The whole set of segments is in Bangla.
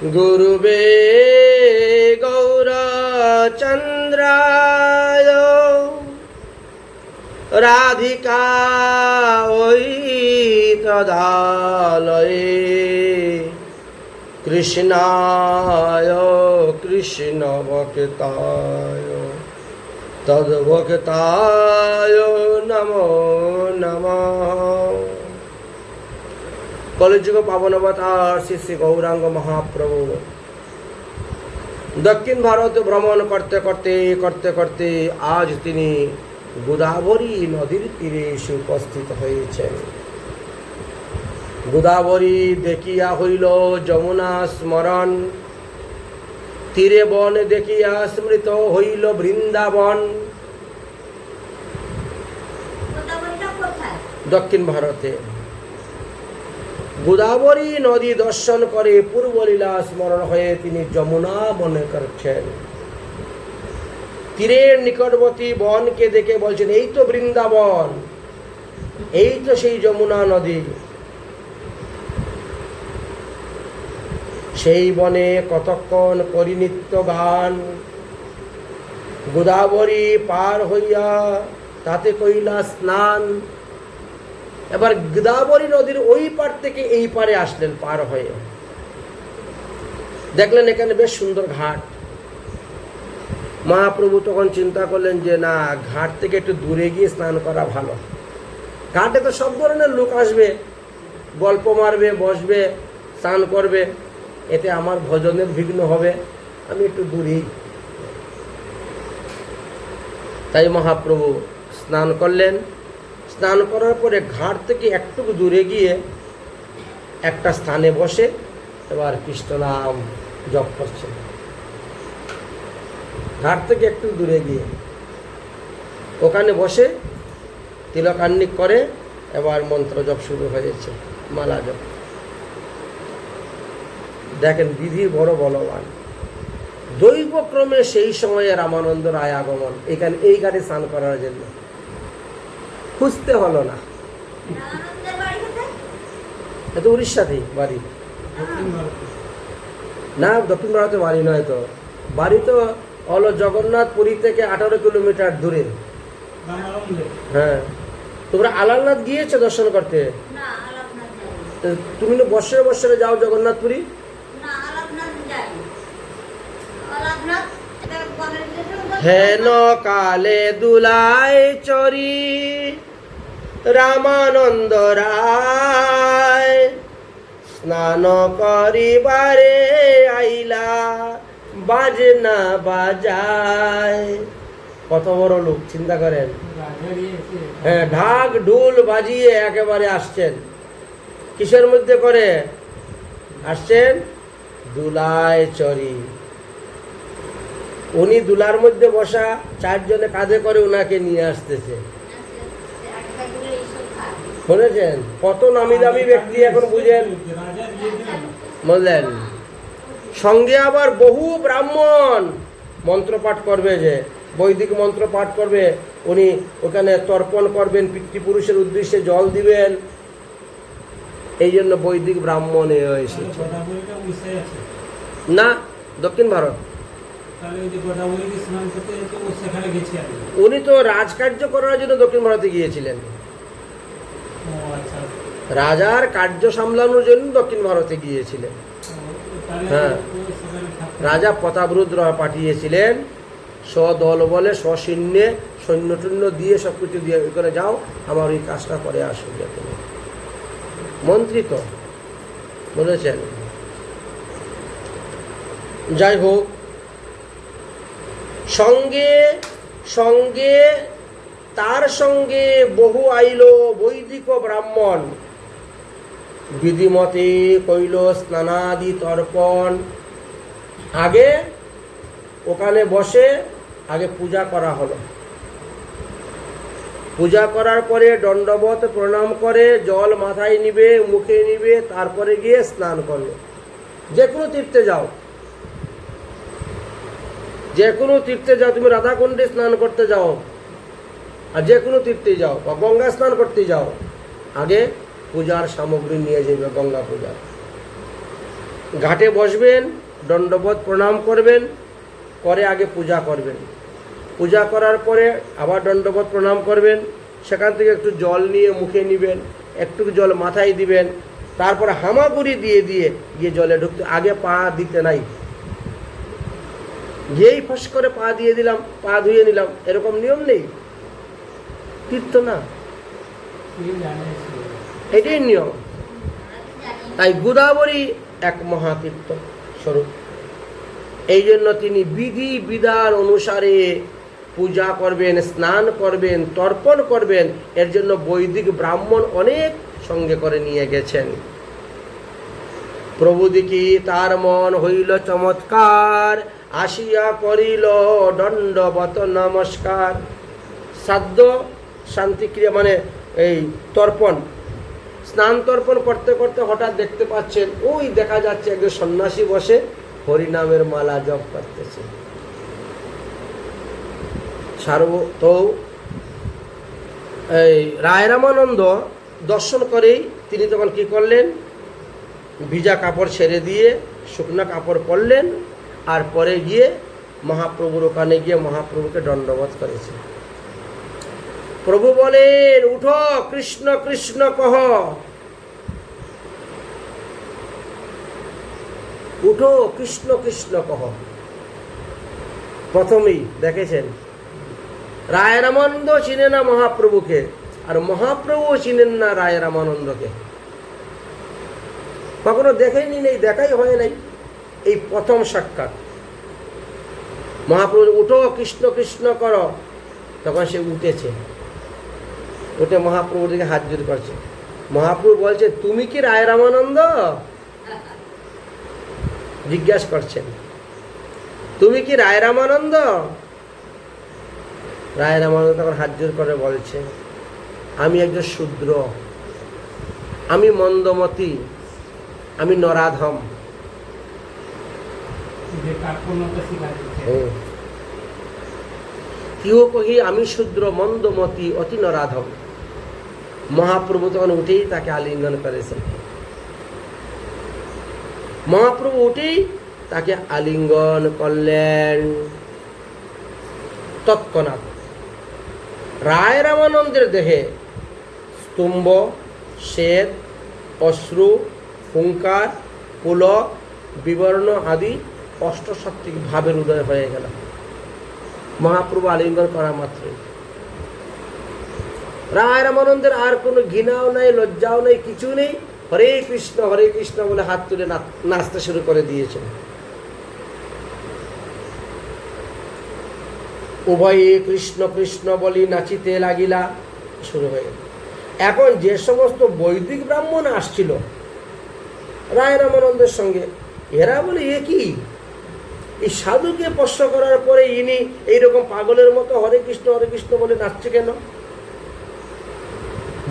গুরুবে গৌরচন্দ্রায় রাধিকায় তদালয়ে কৃষ্ণায় কৃষ্ণ ভক্তায় তদ্ভক্তায় নমো নমঃ। কলিযুগ পাবনবতার শ্রী শ্রী গৌরাঙ্গ মহাপ্রভু দক্ষিণ ভারত ভ্রমণ করতে করতে আজ তিনি গোদাবরী নদীর তীরে এসে উপস্থিত হয়েছেন। গোদাবরী দেখিয়া হইল যমুনা স্মরণ, তীরে বন দেখিয়া স্মৃত হইল বৃন্দাবন। দক্ষিণ ভারতে গোদাবরী নদী দর্শন করে পূর্বলীলা স্মরণ হয়ে তিনি যমুনা বনে করছেন। তীরের নিকটবর্তী বনকে দেখে বলছেন, এই তো বৃন্দাবন, এই তো সেই যমুনা নদী। সেই বনে কতক্ষণ করি নিত্য গান, গোদাবরী পার হইয়া তাতে কইলা স্নান। এবার গোদাবরী নদীর ওই পার থেকে এই পারে আসলেন, পার হয়ে দেখলেন এখানে বেশ সুন্দর ঘাট। মহাপ্রভু তখন চিন্তা করলেন যে না, ঘাট থেকে একটু দূরে গিয়ে স্নান করা ভালো। ঘাটে তো সব ধরনের লোক আসবে, গল্প মারবে, বসবে, স্নান করবে, এতে আমার ভজনের বিঘ্ন হবে, আমি একটু দূরেই। তাই মহাপ্রভু স্নান করলেন। স্নান করার পরে ঘাট থেকে একটু দূরে গিয়ে একটা স্থানে বসে এবার কৃষ্ণ নাম জপ করছেন। ঘাট থেকে একটু দূরে গিয়ে ওখানে বসে তিলকান্নিক করে এবার মন্ত্র জপ শুরু হয়েছে, মালা জপ। দেখেন বিধি বড় বলবান। দৈবক্রমে সেই সময়ে রামানন্দ রায় আগমন এখানে, এই ঘাটে স্নান করার জন্য। খুঁজতে হলো না। এটা উড়িষ্যাতেই বাড়ি না, দক্ষিণ ভারতে বাড়ি নয় তো। বাড়ি তো হলো জগন্নাথ পুরী থেকে 18 কিলোমিটার দূরে। হ্যাঁ, তোমরা আলালনাথ গিয়েছো দর্শন করতে? তুমি বৎসরে বৎসরে যাও জগন্নাথ পুরী? হেন কালে দুলাই চরি রামানন্দ রায়, স্নান করিবারে আইলা বাজনা বাজায়। কত বড় লোক, চিন্তা করেন। হ্যাঁ, ঢাক ঢোল বাজিয়ে একেবারে আসছেন। কিসের মধ্যে করে আসছেন? দুলায় চরি। উনি দুলার মধ্যে বসা, চারজনে কাঁধে করে উনাকে নিয়ে আসতেছে। শুনেছেন? কত নামি দামি ব্যক্তি এখন বুঝেন, বুঝলেন? সঙ্গে আবার বহু ব্রাহ্মণ মন্ত্রপাঠ করবে, যে বৈদিক মন্ত্র পাঠ করবে। উনি ওখানে তর্পণ করবেন, পিতৃপুরুষের উদ্দেশ্যে জল দিবেন। এই জন্য বৈদিক ব্রাহ্মণ এসেছে। না, দক্ষিণ ভারত। উনি তো রাজকার্য করার জন্য দক্ষিণ ভারতে গিয়েছিলেন। রাজার কার্য সামলানোর জন্য দক্ষিণ ভারতে গিয়েছিলেন। হ্যাঁ, রাজা প্রতাপরুদ্র পাঠিয়েছিলেন স্বদল বলে, সসৈন্যে, সৈন্য টৈন্য দিয়ে সবকিছু দিয়ে ওখানে যাও, আমার ওই কাজটা করে আসো। মন্ত্রী তো বলেছেন। যাই হোক, সঙ্গে সঙ্গে তার সঙ্গে বহু আইল বৈদিক ব্রাহ্মণ, বিধিমতে কইল স্নানাদি তর্পণ। আগে ওখানে বসে আগে পূজা করা হলো। পূজা করার পরে দণ্ডবত প্রণাম করে জল মাথায় নিবে, মুখে নিবে, তারপরে গিয়ে স্নান করবে। যে কোনো তীর্থে যাও, যে কোনো তীর্থে যাও, তুমি রাধাকুণ্ডে স্নান করতে যাও আর যে কোনো তীর্থে যাও বা গঙ্গা স্নান করতে যাও, আগে পূজার সামগ্রী নিয়ে যাবে, গঙ্গা পূজা। ঘাটে বসবেন, দণ্ডবোধ প্রণাম করবেন, করে আগে পূজা করবেন। পূজা করার পরে আবার দণ্ডবোধ প্রণাম করবেন, সেখান থেকে একটু জল নিয়ে মুখে নেবেন, একটু জল মাথায় দিবেন, তারপরে হামাগুড়ি দিয়ে দিয়ে গিয়ে জলে ঢুকতে, আগে পা দিতে নাই। যেই ফস করে পা দিয়ে দিলাম, পা ধুয়ে নিলাম, এরকম নিয়ম নেই, তীর্থ না, এটাই নিয়ম। তাই গোদাবরী এক মহাতীর্থ স্বরূপ। এই জন্য তিনি বিধি বিধান অনুসারে পূজা করবেন, স্নান করবেন, তর্পণ করবেন। এর জন্য বৈদিক ব্রাহ্মণ অনেক সঙ্গে করে নিয়ে গেছেন। প্রভু দেখি তার মন হইল চমৎকার, আসিয়া করিল দণ্ডবত নমস্কার। শ্রাদ্ধ শান্তিক্রিয়া মানে এই তর্পণ, স্নান তর্পণ করতে করতে হঠাৎ দেখতে পাচ্ছেন ওই দেখা যাচ্ছে একজন সন্ন্যাসী বসে হরিনামের মালা জপ করতেছে। তো এই রায় রামানন্দ দর্শন করেই তিনি তখন কি করলেন, ভিজা কাপড় ছেড়ে দিয়ে শুকনো কাপড় পরলেন, আর পরে গিয়ে মহাপ্রভুর ওখানে গিয়ে মহাপ্রভুকে দণ্ডবোধ করেছে। প্রভু বলেন, উঠো, কৃষ্ণ কৃষ্ণ কহ, উঠো, কৃষ্ণ কৃষ্ণ কহ। প্রথমেই দেখেছেন রায় রামানন্দ চিনে না মহাপ্রভুকে, আর মহাপ্রভু চিনেন না রায় রামানন্দকে। কখনো দেখেনি, নেই, দেখাই হয় নাই। এই প্রথম সাক্ষাৎ। মহাপ্রভু উঠো, কৃষ্ণ কৃষ্ণ করো, তখন সে উঠেছে, উঠে মহাপ্রভুর দিকে হাত জোড় করছে। মহাপ্রভু বলছে, তুমি কি রায় রামানন্দ? জিজ্ঞাসা করছেন, তুমি কি রায় রামানন্দ? রায় রামানন্দ তখন হাত জোড় করে বলছে, আমি একজন শূদ্র, আমি মন্দমতি, আমি নরাধম। কেউ কহি আমি শূদ্র, মন্দমতি, অতি নরাধম। মহাপ্রভু তখন উঠেই তাকে আলিঙ্গন করেছেন। মহাপ্রভু উঠেই তাকে আলিঙ্গন করলেন। তৎক্ষণাৎ রায় রামানন্দের দেহে স্তম্ভ, শ্বেত, অশ্রু, হুঙ্কার, পুলক, বিবর্ণ আদি অষ্টসাত্ত্বিক ভাবের উদয় হয়ে গেল মহাপ্রভু আলিঙ্গন করা মাত্রই। রায় রামানন্দের আর কোনো ঘৃণাও নাই, লজ্জাও নেই, কিছু নেই। হরে কৃষ্ণ বলে হাত তুলে নাচতে শুরু করে দিয়েছেন। উভয়ে কৃষ্ণ কৃষ্ণ বলি নাচিতে লাগিলা, শুরু হয়ে গেল। এখন যে সমস্ত বৈদিক ব্রাহ্মণ আসছিল রায় রামানন্দের সঙ্গে, এরা বলে এ কি, এই সাধুকে স্পর্শ করার পরে ইনি এইরকম পাগলের মতো হরে কৃষ্ণ বলে নাচছে কেন?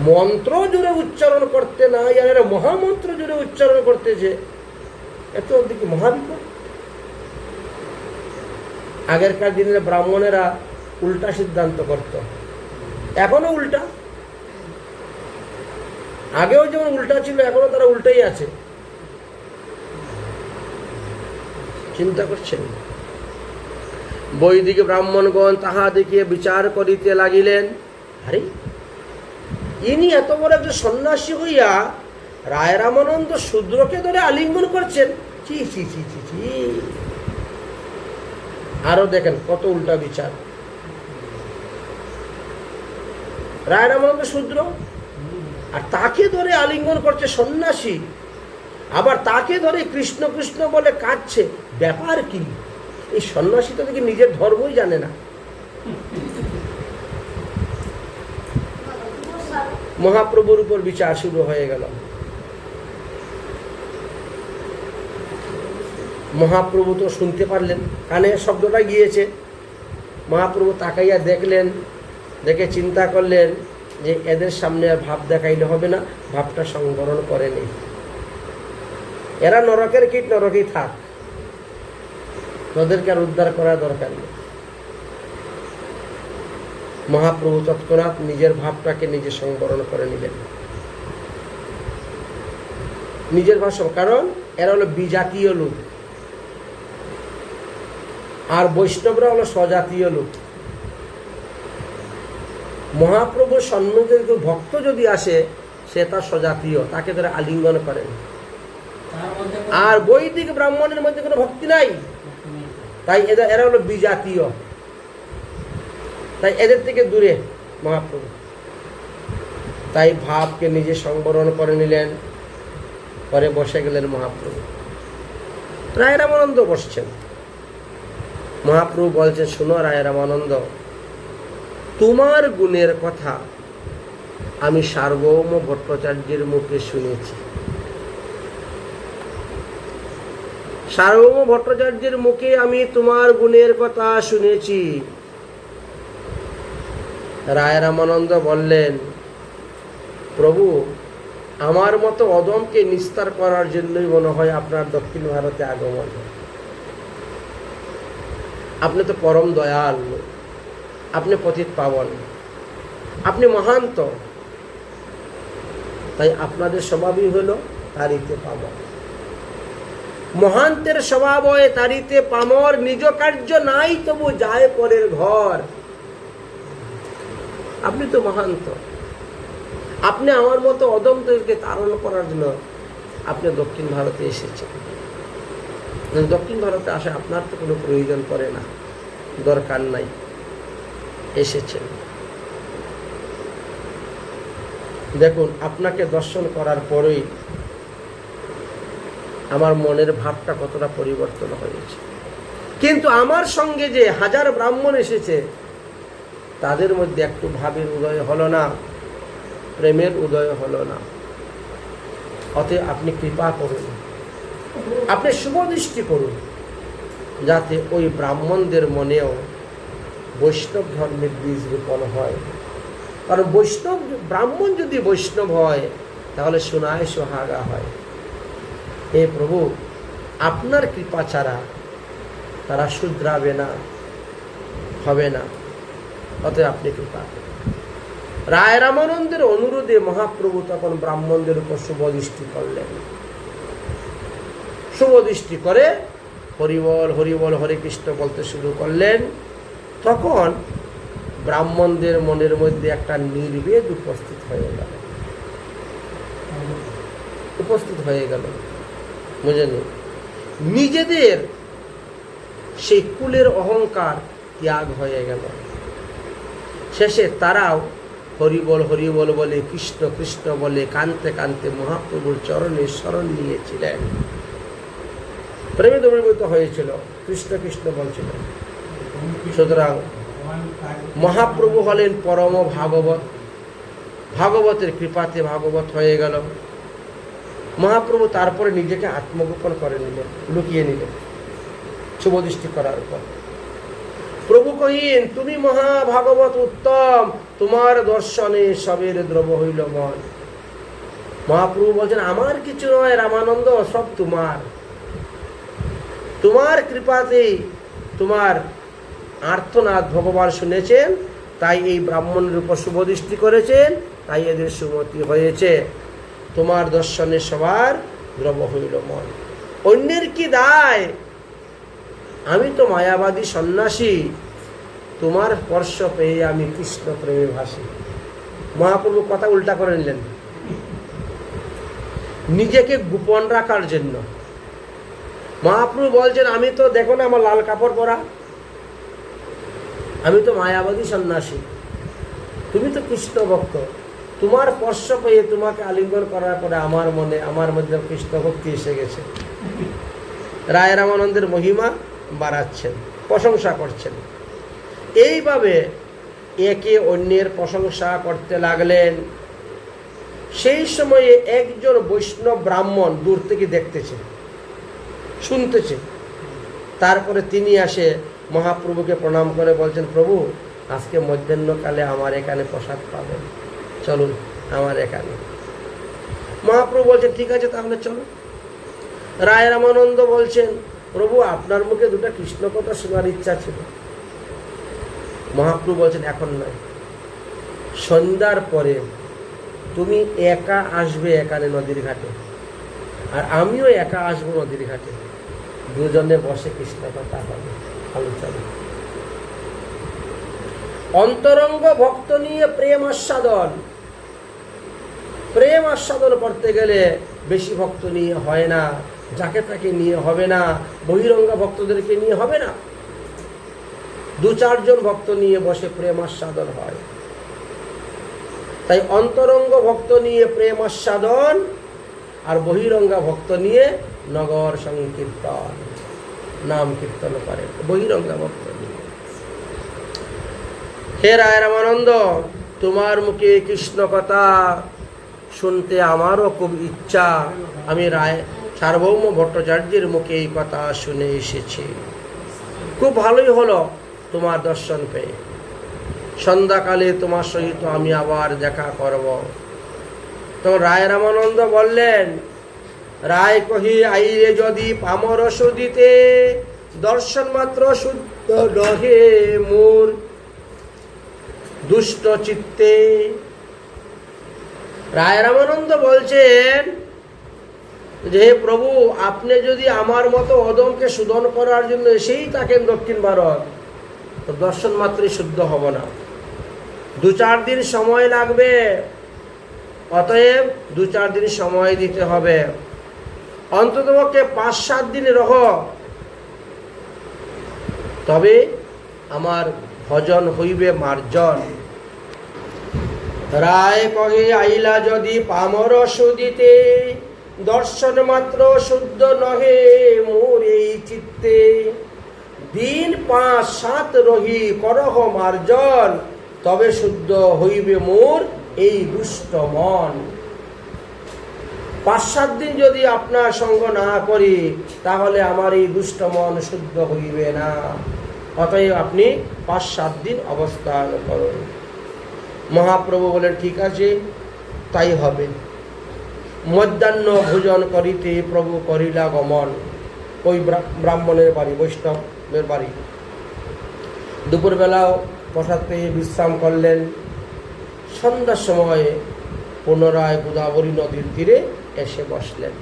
মন্ত্র জুড়ে উচ্চারণ করতে না, এরা মহামন্ত্র জুড়ে উচ্চারণ করতেছে, এত দিকে মহাবিপদ। আগেরকার দিনের ব্রাহ্মণেরা উল্টা সিদ্ধান্ত করত, এখনো উল্টা। আগেও যেমন উল্টা ছিল, এখনো তারা উল্টাই আছে। চিন্তা করছেন? বৈদিক ব্রাহ্মণগণ তাহা দেখিয়ে বিচার করিতে লাগিলেন, আরে ইনি এত বড় একজন সন্ন্যাসী হইয়া রায় রামানন্দ শূদ্রকে ধরে আলিঙ্গন করছেন, চি চি চি চি চি। আরো দেখেন কত উল্টা বিচার। রায় রামানন্দ শূদ্র, আর তাকে ধরে আলিঙ্গন করছে সন্ন্যাসী, আবার তাকে ধরে কৃষ্ণ কৃষ্ণ বলে কাঁদছে। ব্যাপার কি? এই সন্ন্যাসী তো দেখি নিজের ধর্মই জানে না। মহাপ্রভুর উপর বিচার শুরু হয়ে গেল। মহাপ্রভু তো শুনতে পারলেন, কানে শব্দটা গিয়েছে। মহাপ্রভু তাকাইয়া দেখলেন, দেখে চিন্তা করলেন যে এদের সামনে আর ভাব দেখাইলে হবে না, ভাবটা সংবরণ করে নেই। এরা নরকের কীট, নরকেই থাক, তাদেরকে আর উদ্ধার করার দরকার নেই। মহাপ্রভু তৎক্ষণাৎ নিজের ভাবটাকে নিজে সংবরণ করে নিলেন। নিজের ভাষা, কারণ এরা হলো বিজাতীয় লোক, আর বৈষ্ণবরা হলো স্বজাতীয় লোক। মহাপ্রভুর সম্বন্ধে ভক্ত যদি আসে, সে তার স্বজাতীয়, তাকে তারা আলিঙ্গন করেন। আর বৈদিক ব্রাহ্মণের মধ্যে কোনো ভক্তি নাই, তাই এরা হলো বিজাতীয়, তাই এদের থেকে দূরে মহাপ্রভু। তাই ভাবকে নিজে সংবরণ করে নিলেন, পরে বসে গেলেন মহাপ্রভু। রায় রামানন্দ বসছেন। মহাপ্রভু বলছেন, শোনো রায় রামানন্দ, তোমার গুণের কথা আমি সার্বভৌম ভট্টাচার্যের মুখে শুনেছি। সার্বভৌম ভট্টাচার্যের মুখে আমি তোমার গুণের কথা শুনেছি। রায় রামানন্দ বললেন, প্রভু, আমার মতো অদমকে নিস্তার করার জন্যই মনে হয় আপনার দক্ষিণ ভারতে আগমন। আপনি তো পরম দয়াল, আপনি পতিত পাবন, আপনি মহান্ত, তাই আপনাদের স্বভাবই হলো তারিতে পাবন। মহান্তের স্বভাব হয় তারিতে পামর, নিজ কার্য নাই তবু যায় পরের ঘর। আপনি তো মহান্ত, আপনি আমার মতো অদমকে তাড়ন করার জন্য আপনি দক্ষিণ ভারতে এসেছেন। দক্ষিণ ভারতে আসে আপনার তো কোনো প্রয়োজন পড়ে না, দরকার নাই, এসেছেন। দেখুন, আপনাকে দর্শন করার পরেই আমার মনের ভাবটা কতটা পরিবর্তন হয়েছে। কিন্তু আমার সঙ্গে যে হাজার ব্রাহ্মণ এসেছে, তাদের মধ্যে একটু ভাবের উদয় হলো না, প্রেমের উদয় হলো না। অতএব আপনি কৃপা করুন, আপনি শুভদৃষ্টি করুন, যাতে ওই ব্রাহ্মণদের মনেও বৈষ্ণব ধর্মের বীজ রোপণ হয়। কারণ বৈষ্ণব ব্রাহ্মণ যদি বৈষ্ণব হয়, তাহলে সোনায় সোহাগা হয়। হে প্রভু, আপনার কৃপা ছাড়া তারা শুধরাবে না, হবে না। অতএব আপনি কৃপা করুন। রায় রামানন্দের অনুরোধে মহাপ্রভু তখন ব্রাহ্মণদের উপর শুভদৃষ্টি করলেন। শুভদৃষ্টি করে হরিবল হরিবল হরে কৃষ্ণ বলতে শুরু করলেন। তখন ব্রাহ্মণদের মনের মধ্যে একটা নির্ভেদ উপস্থিত হয়ে গেল। বুঝলেন, নিজেদের সেই কুলের অহংকার ত্যাগ হয়ে গেল। শেষে তারাও হরিবল হরিবল বলে, কৃষ্ণ কৃষ্ণ বলে কানতে কানতে মহাপ্রভুর চরণে শরণ নিয়েছিলেন। প্রেমে দ্রবীভূত হয়েছিল, কৃষ্ণ কৃষ্ণ বলছিল। সুতরাং মহাপ্রভু হলেন পরম ভাগবত, ভাগবতের কৃপাতে ভাগবত হয়ে গেল। মহাপ্রভু তারপরে নিজেকে আত্মগোপন করে নিলেন, লুকিয়ে নিলেন শুভদৃষ্টি করার পর। প্রভু কহিন, তুমি মহাভাগবত উত্তম, তোমার দর্শনে সবের দ্রব হইল মন। মহাপ্রভু বলছেন, আমার কিছু নয় রামানন্দ, সব তোমার। তোমার কৃপাতেই তোমার আর্তনাদ ভগবান শুনেছেন, তাই এই ব্রাহ্মণের উপর শুভদৃষ্টি করেছেন, তাই এদের সুমতি হয়েছে। তোমার দর্শনে সবার দ্রব হইল মন। অন্যের কি দায়? আমি তো মায়াবাদী সন্ন্যাসী, তোমার স্পর্শ পেয়ে আমি কৃষ্ণ প্রেমে ভাসি। মহাপ্রভু কথা উল্টা করে নিলেন, নিজেকে গোপন রাখার জন্য। মহাপ্রভু বলছেন, আমি তো দেখো না আমার লাল কাপড় পরা, আমি তো মায়াবাদী সন্ন্যাসী, তুমি তো কৃষ্ণ ভক্ত, তোমার স্পর্শ পেয়ে তোমাকে আলিঙ্গন করার পরে আমার মধ্যে কৃষ্ণ ভক্তি এসে গেছে। রায় রামানন্দের মহিমা বাড়াচ্ছেন, প্রশংসা করছেন। এইভাবে একে অন্যের প্রশংসা করতে লাগলেন। সেই সময়ে একজন বৈষ্ণব ব্রাহ্মণ দূর থেকে দেখতেছে, শুনতেছে। তারপরে তিনি আসে মহাপ্রভুকে প্রণাম করে বলছেন, প্রভু, আজকে মধ্যাহ্নকালে আমার এখানে প্রসাদ পাবেন, চলুন আমার এখানে। মহাপ্রভু বলছেন, ঠিক আছে, তাহলে চলো। রায় রামানন্দ বলছেন, প্রভু, আপনার মুখে দুটো কৃষ্ণ কথা শোনার ইচ্ছা ছিল। মহাপ্রভু বলছেন, এখন নয়, সন্ধ্যার পরে তুমি একা আসবে এখানে নদীর ঘাটে। আর আমিও একা আসবো নদীর ঘাটে, দুজনে বসে কৃষ্ণ কথা হবে, আলোচনা। অন্তরঙ্গ ভক্ত নিয়ে প্রেম আস্বাদন। প্রেম আস্বাদন করতে গেলে বেশি ভক্ত নিয়ে হয় না, যাকে তাকে নিয়ে হবে না, বহিরঙ্গ ভক্তদেরকে নিয়ে হবে না, 2-4 জন ভক্ত নিয়ে বসে প্রেম আস্বাদন হয়। তাই অন্তরঙ্গ ভক্ত নিয়ে প্রেম আস্বাদন, আর বহিরঙ্গা ভক্ত নিয়ে নগর সংকীর্তন, নাম কীর্তন করে বহিরঙ্গা ভক্ত নিয়ে। হে রায় রামানন্দ, তোমার মুখে কৃষ্ণ কথা শুনতে আমারও খুব ইচ্ছা। আমি রায় সার্বভৌম ভট্টাচার্যের মুখে এই কথা শুনে এসেছি। খুব ভালোই হলো তোমার দর্শন পেয়ে। সন্ধ্যাকালে তোমার সহিত আমি আবার দেখা করব। তো রায় রামানন্দ বললেন, রায় কহি আইরে যদি পামর সুদিতে, দর্শন মাত্র শুদ্ধ নহে মোর দুষ্ট চিত্তে। রায় রামানন্দ বলছেন যে হে প্রভু, আপনি যদি আমার মতো অদমকে শোধন করার জন্য এসেই থাকেন দক্ষিণ ভারত, তো দর্শন মাত্রই শুদ্ধ হব না, 2-4 দিন সময় লাগবে। অতএব 2-4 দিন সময় দিতে হবে, অন্ততপক্ষে 5-7 দিন রহ, তবে আমার ভজন হইবে মার্জন। রায় কহে আইলা যদি পামর সুদিতে, দর্শন মাত্র শুদ্ধ নহে মোর এই চিত্তে। দিন 5-7 রহি করহ মার্জন, তবে শুদ্ধ হইবে মোর এই দুষ্ট মন। 5-7 দিন যদি আপনার সঙ্গ না করি, তাহলে আমার এই দুষ্ট মন শুদ্ধ হইবে না। অতএব আপনি 5-7 দিন অবস্থান করুন। মহাপ্রভু বলেন, ঠিক আছে, তাই হবে। মধ্যাহ্ন ভোজন করিতে প্রভু করিলা গমন। ওই ব্রাহ্মণের বাড়ি, বৈষ্ণবের বাড়ি। দুপুরবেলাও প্রসাদ পেয়ে বিশ্রাম করলেন। সন্ধ্যার সময়ে পুনরায় গোদাবরী নদীর তীরে এসে বসলেন।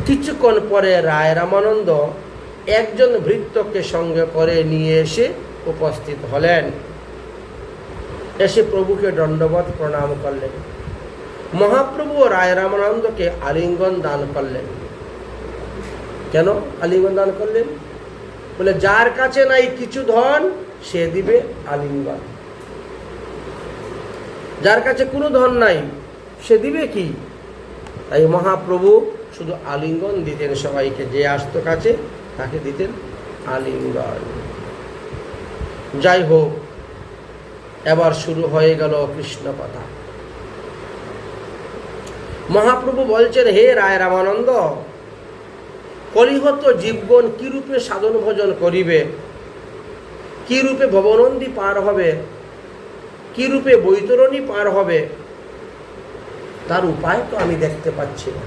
কিছুক্ষণ পরে রায় রামানন্দ একজন ভৃত্যকে সঙ্গে করে নিয়ে এসে উপস্থিত হলেন। এসে প্রভুকে দণ্ডবত প্রণাম করলেন। মহাপ্রভু রায় রামানন্দকে আলিঙ্গন দান করলেন। কেন আলিঙ্গন দান করলেন? বলে, যার কাছে নাই কিছু ধন, সে দিবে আলিঙ্গন। যার কাছে কোনো ধন নাই, সে দিবে কি? তাই মহাপ্রভু শুধু আলিঙ্গন দিতেন সবাইকে, যে আসতো কাছে তাকে দিতেন আলিঙ্গন। যাই হোক, এবার শুরু হয়ে গেল কৃষ্ণ কথা। মহাপ্রভু বলছেন, হে রায় রামানন্দ, কলিহত জীবগণ কি রূপে সাধন ভজন করিবে, কি রূপে ভবনন্দী পার হবে, কি রূপে বৈতরণী পার হবে, তার উপায় তো আমি দেখতে পাচ্ছি না।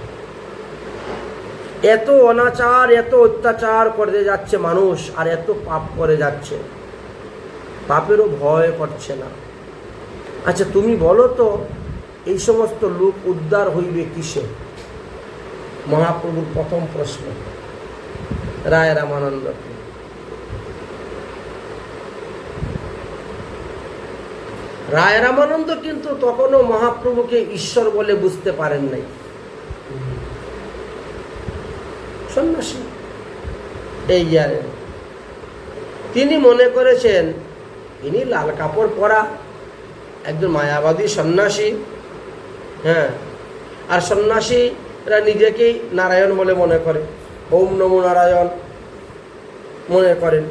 এত অনাচার, এত অত্যাচার করে যাচ্ছে মানুষ, আর এত পাপ করে যাচ্ছে, পাপেরও ভয় করছে না। আচ্ছা তুমি বলো তো, এই সমস্ত লোক উদ্ধার হইবে কিসে? মহাপ্রভুর প্রথম প্রশ্ন রায় রামানন্দকে। রায় রামানন্দ কিন্তু তখনও মহাপ্রভুকে ঈশ্বর বলে বুঝতে পারেন নাই। সন্ন্যাসী এই ইয়ারে তিনি মনে করেছেন ইনি লাল কাপড় পরা একজন মায়াবাদী সন্ন্যাসী। হ্যাঁ, আর সন্ন্যাসীরা নিজেকেই নারায়ণ বলে মনে করে, ওম নমো নারায়ণ মনে করেন।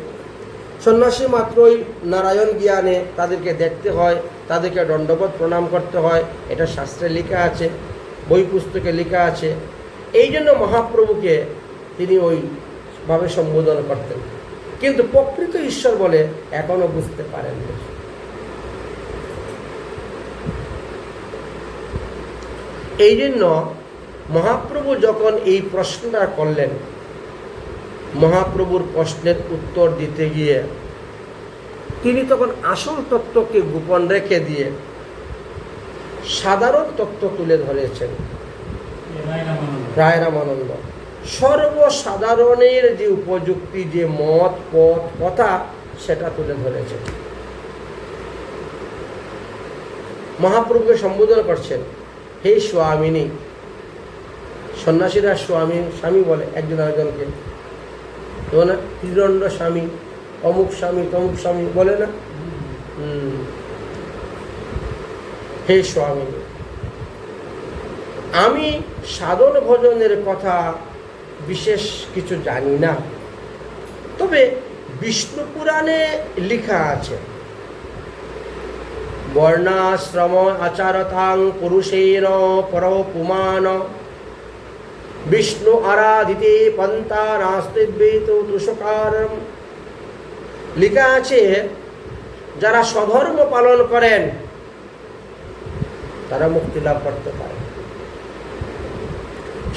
সন্ন্যাসী মাত্রই নারায়ণ জ্ঞানে তাদেরকে দেখতে হয়, তাদেরকে দণ্ডবত প্রণাম করতে হয়, এটা শাস্ত্রে লেখা আছে, বই পুস্তকে লেখা আছে। এই জন্য মহাপ্রভুকে তিনি ওইভাবে সম্বোধন করতেন, কিন্তু প্রকৃত ঈশ্বর বলে এখনো বুঝতে পারেননি। এই জন্য মহাপ্রভু যখন এই প্রশ্নটা করলেন, মহাপ্রভুর প্রশ্নের উত্তর দিতে গিয়ে তিনি তখন আসল তত্ত্বকে গোপন রেখে দিয়ে সাধারণ তত্ত্ব তুলে ধরেছেন। রায় রামানন্দ সর্বসাধারণের যে উপযুক্তি, যে মত পথ কথা, সেটা তুলে ধরেছে। মহাপ্রভুকে সম্বোধন করছেন, হে স্বামিনী। সন্ন্যাসীরা স্বামী বলে একজন আরেকজনকে, তো না, ত্রিদণ্ড স্বামী, অমুক স্বামী, তমুক স্বামী বলে না। হে স্বামিনী, আমি সাধন ভজনের কথা বিশেষ কিছু জানি না, তবে বিষ্ণু পুরাণে লেখা আছে, বর্ণাশ্রম আচারতাং পুরুষের পরপুমান বিষ্ণু আরাধিতে পন্থা নাস্তিদ্বৈত তুষকারম। লেখা আছে, যারা স্বধর্ম পালন করেন তারা মুক্তি লাভ করতে পারে।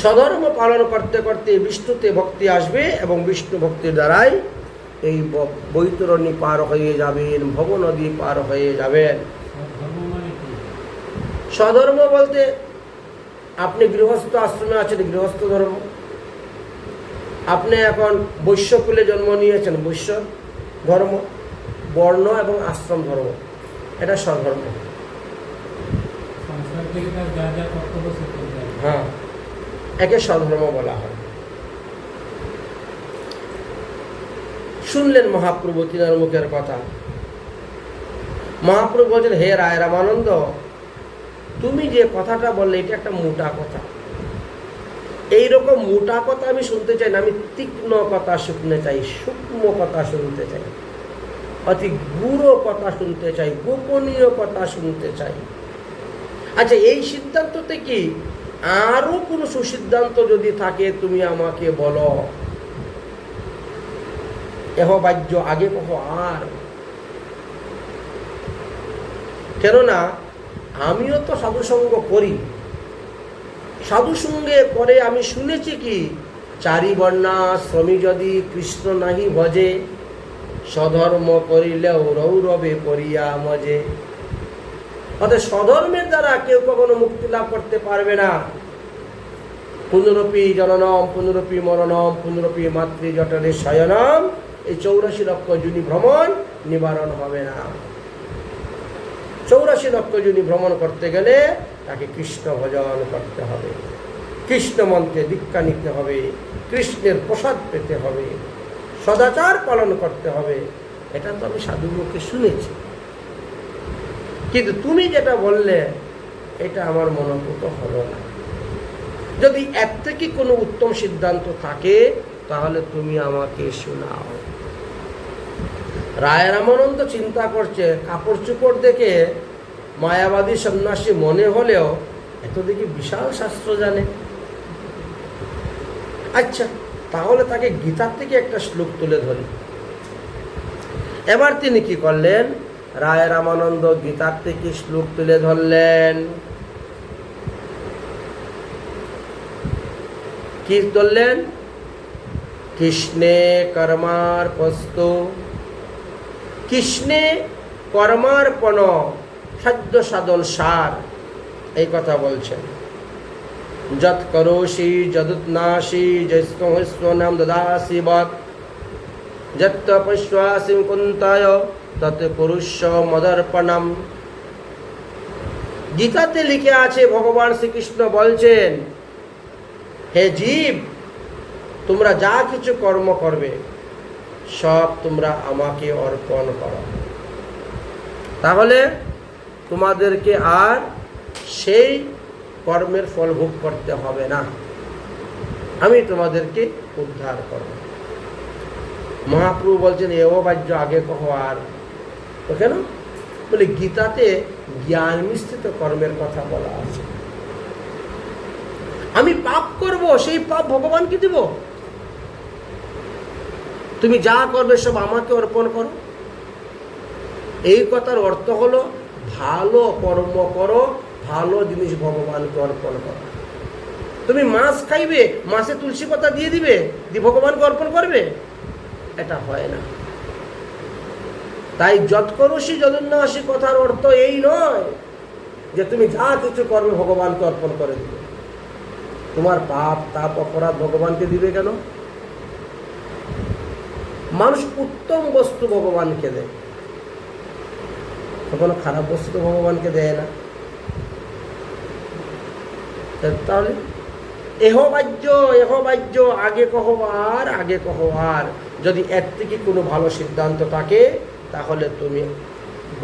স্বধর্ম পালন করতে করতে বিষ্ণুতে ভক্তি আসবে এবং বিষ্ণু ভক্তির দ্বারাই এই বৈতরণী পার হয়ে যাবেন, ভব নদী পার হয়ে যাবেন। স্বধর্ম বলতে আপনি গৃহস্থ আশ্রমে আছেন, গৃহস্থ ধর্ম। আপনি এখন বৈশ্যকুলে জন্ম নিয়েছেন, বৈশ্য ধর্ম। বর্ণ এবং আশ্রম ধর্ম, এটা স্বধর্ম। হ্যাঁ, একে স্বধর্ম বলা হয়। শুনলেন মহাপ্রভু তিনার মুখের কথা। মহাপ্রভু বলছেন, হে রায় রামানন্দ, তুমি যে কথাটা বললে এটা একটা মোটা কথা। এইরকম মোটা কথা আমি শুনতে চাই না, আমি তীক্ষ্ণ কথা শুনতে চাই, সূক্ষ্ম কথা শুনতে চাই, অতি গূঢ় কথা শুনতে চাই, গোপনীয় কথা শুনতে চাই। আচ্ছা, এই সিদ্ধান্ততে কি আরো কোনো সুসিদ্ধান্ত যদি থাকে তুমি আমাকে বলো। এহ বাহ্য আগে কহ আর। কেননা আমিও তো সাধুসঙ্গ করি, সাধুসঙ্গে করে আমি শুনেছি কি, চারি বর্ণাশ্রমী যদি কৃষ্ণ নাহি ভজে, স্বধর্ম করিলেও রৌরবে পড়িয়া মজে। অর্থাৎ স্বধর্মের দ্বারা কেউ কখনো মুক্তি লাভ করতে পারবে না। পুনরপি জননম পুনরপি মরণম পুনরপি মাতৃ জঠরে শয়নম, এই 84 লক্ষ যোনি ভ্রমণ নিবারণ হবে না। 84 লক্ষ যোনি ভ্রমণ করতে গেলে তাকে কৃষ্ণ ভজন করতে হবে, কৃষ্ণ মন্ত্রে দীক্ষা নিতে হবে, কৃষ্ণের প্রসাদ পেতে হবে, সদাচার পালন করতে হবে। এটা তো আমি সাধুর মুখে শুনেছি, কিন্তু তুমি যেটা বললে এটা আমার মনোভূত হলো না। যদি এর থেকে কোনো উত্তম সিদ্ধান্ত থাকে তাহলে তুমি আমাকে শোনাও। রায় রামানন্দ চিন্তা করছে, কাপড় চোপড় দেখে মায়াবাদী সন্ন্যাসী মনে হলেও এত দেখি বিশাল শাস্ত্র জানে। আচ্ছা, তাহলে তাকে গীতার থেকে একটা শ্লোক তুলে ধরি। এবার তিনি কি করলেন, রায় রামানন্দ গীতার থেকে শ্লোক তুলে ধরলেন। কি ধরলেন? কৃষ্ণে কর্মার্পণস্তু, কৃষ্ণে কর্মার্পণ সাধ্য সাধন সার, এই কথা বলছেন। যৎ করোষি যদুৎনাসি জৈস্বনাম দদাসি বৎ যৎ পশ্বাসি কুন্তায় তৎ পুরুষ মদর্পণম। গীতাতে লিখে আছে, ভগবান শ্রীকৃষ্ণ বলছেন, হে জীব, তোমরা যা কিছু কর্ম করবে সব তোমরা আমাকে অর্পণ করো, তাহলে তোমাদেরকে আর সেই কর্মের ফল ভোগ করতে হবে না, আমি তোমাদেরকে উদ্ধার করব। মহাপ্রভু বলছেন, এও বাহ্য আগে কহ আর। তো কেন বলে, গীতাতে জ্ঞান মিশ্রিত কর্মের কথা বলা আছে। আমি পাপ করব, সেই পাপ ভগবানকে দিব। তুমি যা করবে সব আমাকে অর্পণ করো। এই কথার অর্থ হলো ভালো কর্ম করো, ভালো জিনিস ভগবানকে অর্পণ করো। তুমি মাছ খাইবে, মাছে তুলসী পাতা দিয়ে দিবে, দিয়ে ভগবানকে অর্পণ করবে, এটা হয় না। তাই যৎকরসি যদুন্নাসি কথার অর্থ এই নয় যে তুমি যা কিছু করবে ভগবানকে অর্পণ করে দিবে। তোমার পাপ তাপ অপরাধ ভগবানকে দিবে কেন? মানুষ উত্তম বস্তু ভগবানকে দেয়, কখনো খারাপ বস্তু তো ভগবানকে দেয় না। তাহলে এহবাজ্য আগে কহো আর যদি এর থেকে কোনো ভালো সিদ্ধান্ত থাকে তাহলে তুমি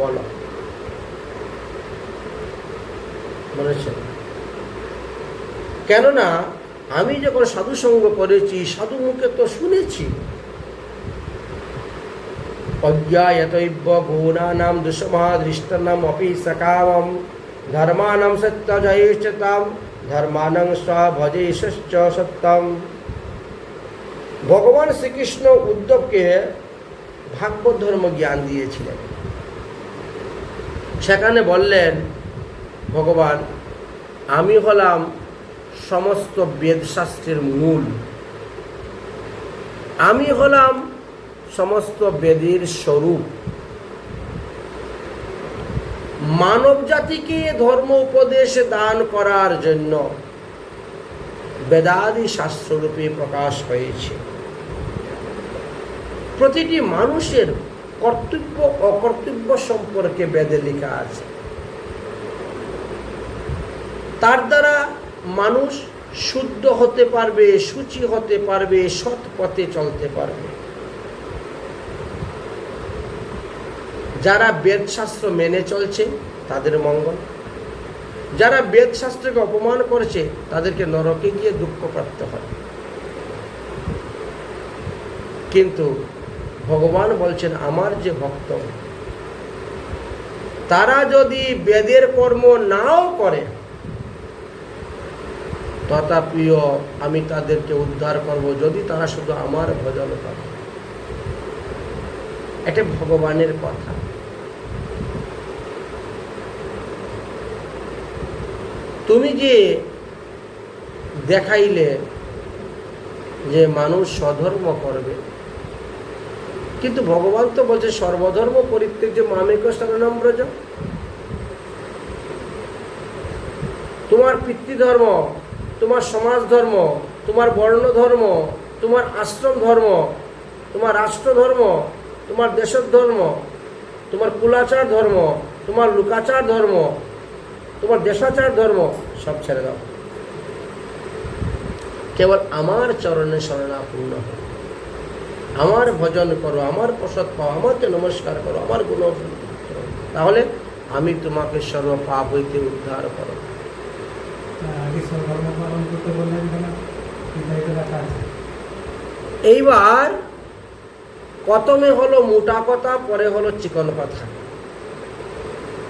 বলো। বলেছেন কেননা আমি যখন সাধু সঙ্গ করেছি, সাধু মুখে তো শুনেছি, অজ্ঞায়তৈব গুণানাম দুষ্মহাদৃষ্টানাম অপি সকামম ধর্মানাম সত্যজয়িষ্যতাম ধর্মানং স্বভজেষ্য সত্যম। ভগবান শ্রীকৃষ্ণ উদ্ধবকে ভাগবত ধর্ম জ্ঞান দিয়েছিলেন। সেখানে বললেন ভগবান, আমি হলাম সমস্ত বেদশাস্ত্রের মূল, আমি হলাম সমস্ত বেদের স্বরূপ। মানব জাতিকে ধর্ম উপদেশ দান করার জন্য বেদাদি শাস্ত্ররূপে প্রকাশ হয়েছে। প্রতিটি মানুষের কর্তব্য অকর্তব্য সম্পর্কে বেদে লেখা আছে। তার দ্বারা মানুষ শুদ্ধ হতে পারবে, সূচি হতে পারবে, সৎ পথে চলতে পারবে। যারা বেদশাস্ত্র মেনে চলছে তাদের মঙ্গল, যারা বেদশাস্ত্রকে অপমান করছে তাদেরকে নরকে গিয়ে দুঃখ প্রাপ্ত হয়। কিন্তু ভগবান বলছেন আমার যে ভক্ত, তারা যদি বেদের কর্ম নাও করে তথাপিও আমি তাদেরকে উদ্ধার করব, যদি তারা শুধু আমার ভজন করে। এটা ভগবানের কথা। তুমি যে দেখাইলে যে মানুষ স্বধর্ম করবে, কিন্তু ভগবান তো বলছে সর্বধর্ম পরিত্যাজ্য মামেকং শরণং ব্রজ। তোমার পিতৃধর্ম, তোমার সমাজ ধর্ম, তোমার বর্ণ ধর্ম, তোমার আশ্রম ধর্ম, তোমার রাষ্ট্র ধর্ম, তোমার দেশের ধর্ম, তোমার কুলাচার ধর্ম, তোমার লুকাচার ধর্ম, তোমার দেশাচার ধর্ম সব ছেড়ে দাও, কেবল আমার চরণে শরণাপন্ন হও, আমার ভজন করো, আমার প্রসাদ পাও, আমাকে নমস্কার করো, আমার গুণ করো, তাহলে আমি তোমাকে সর্ব পাপ হইতে উদ্ধার করো। এইবার প্রথমে হলো মোটা কথা, পরে হলো চিকন কথা।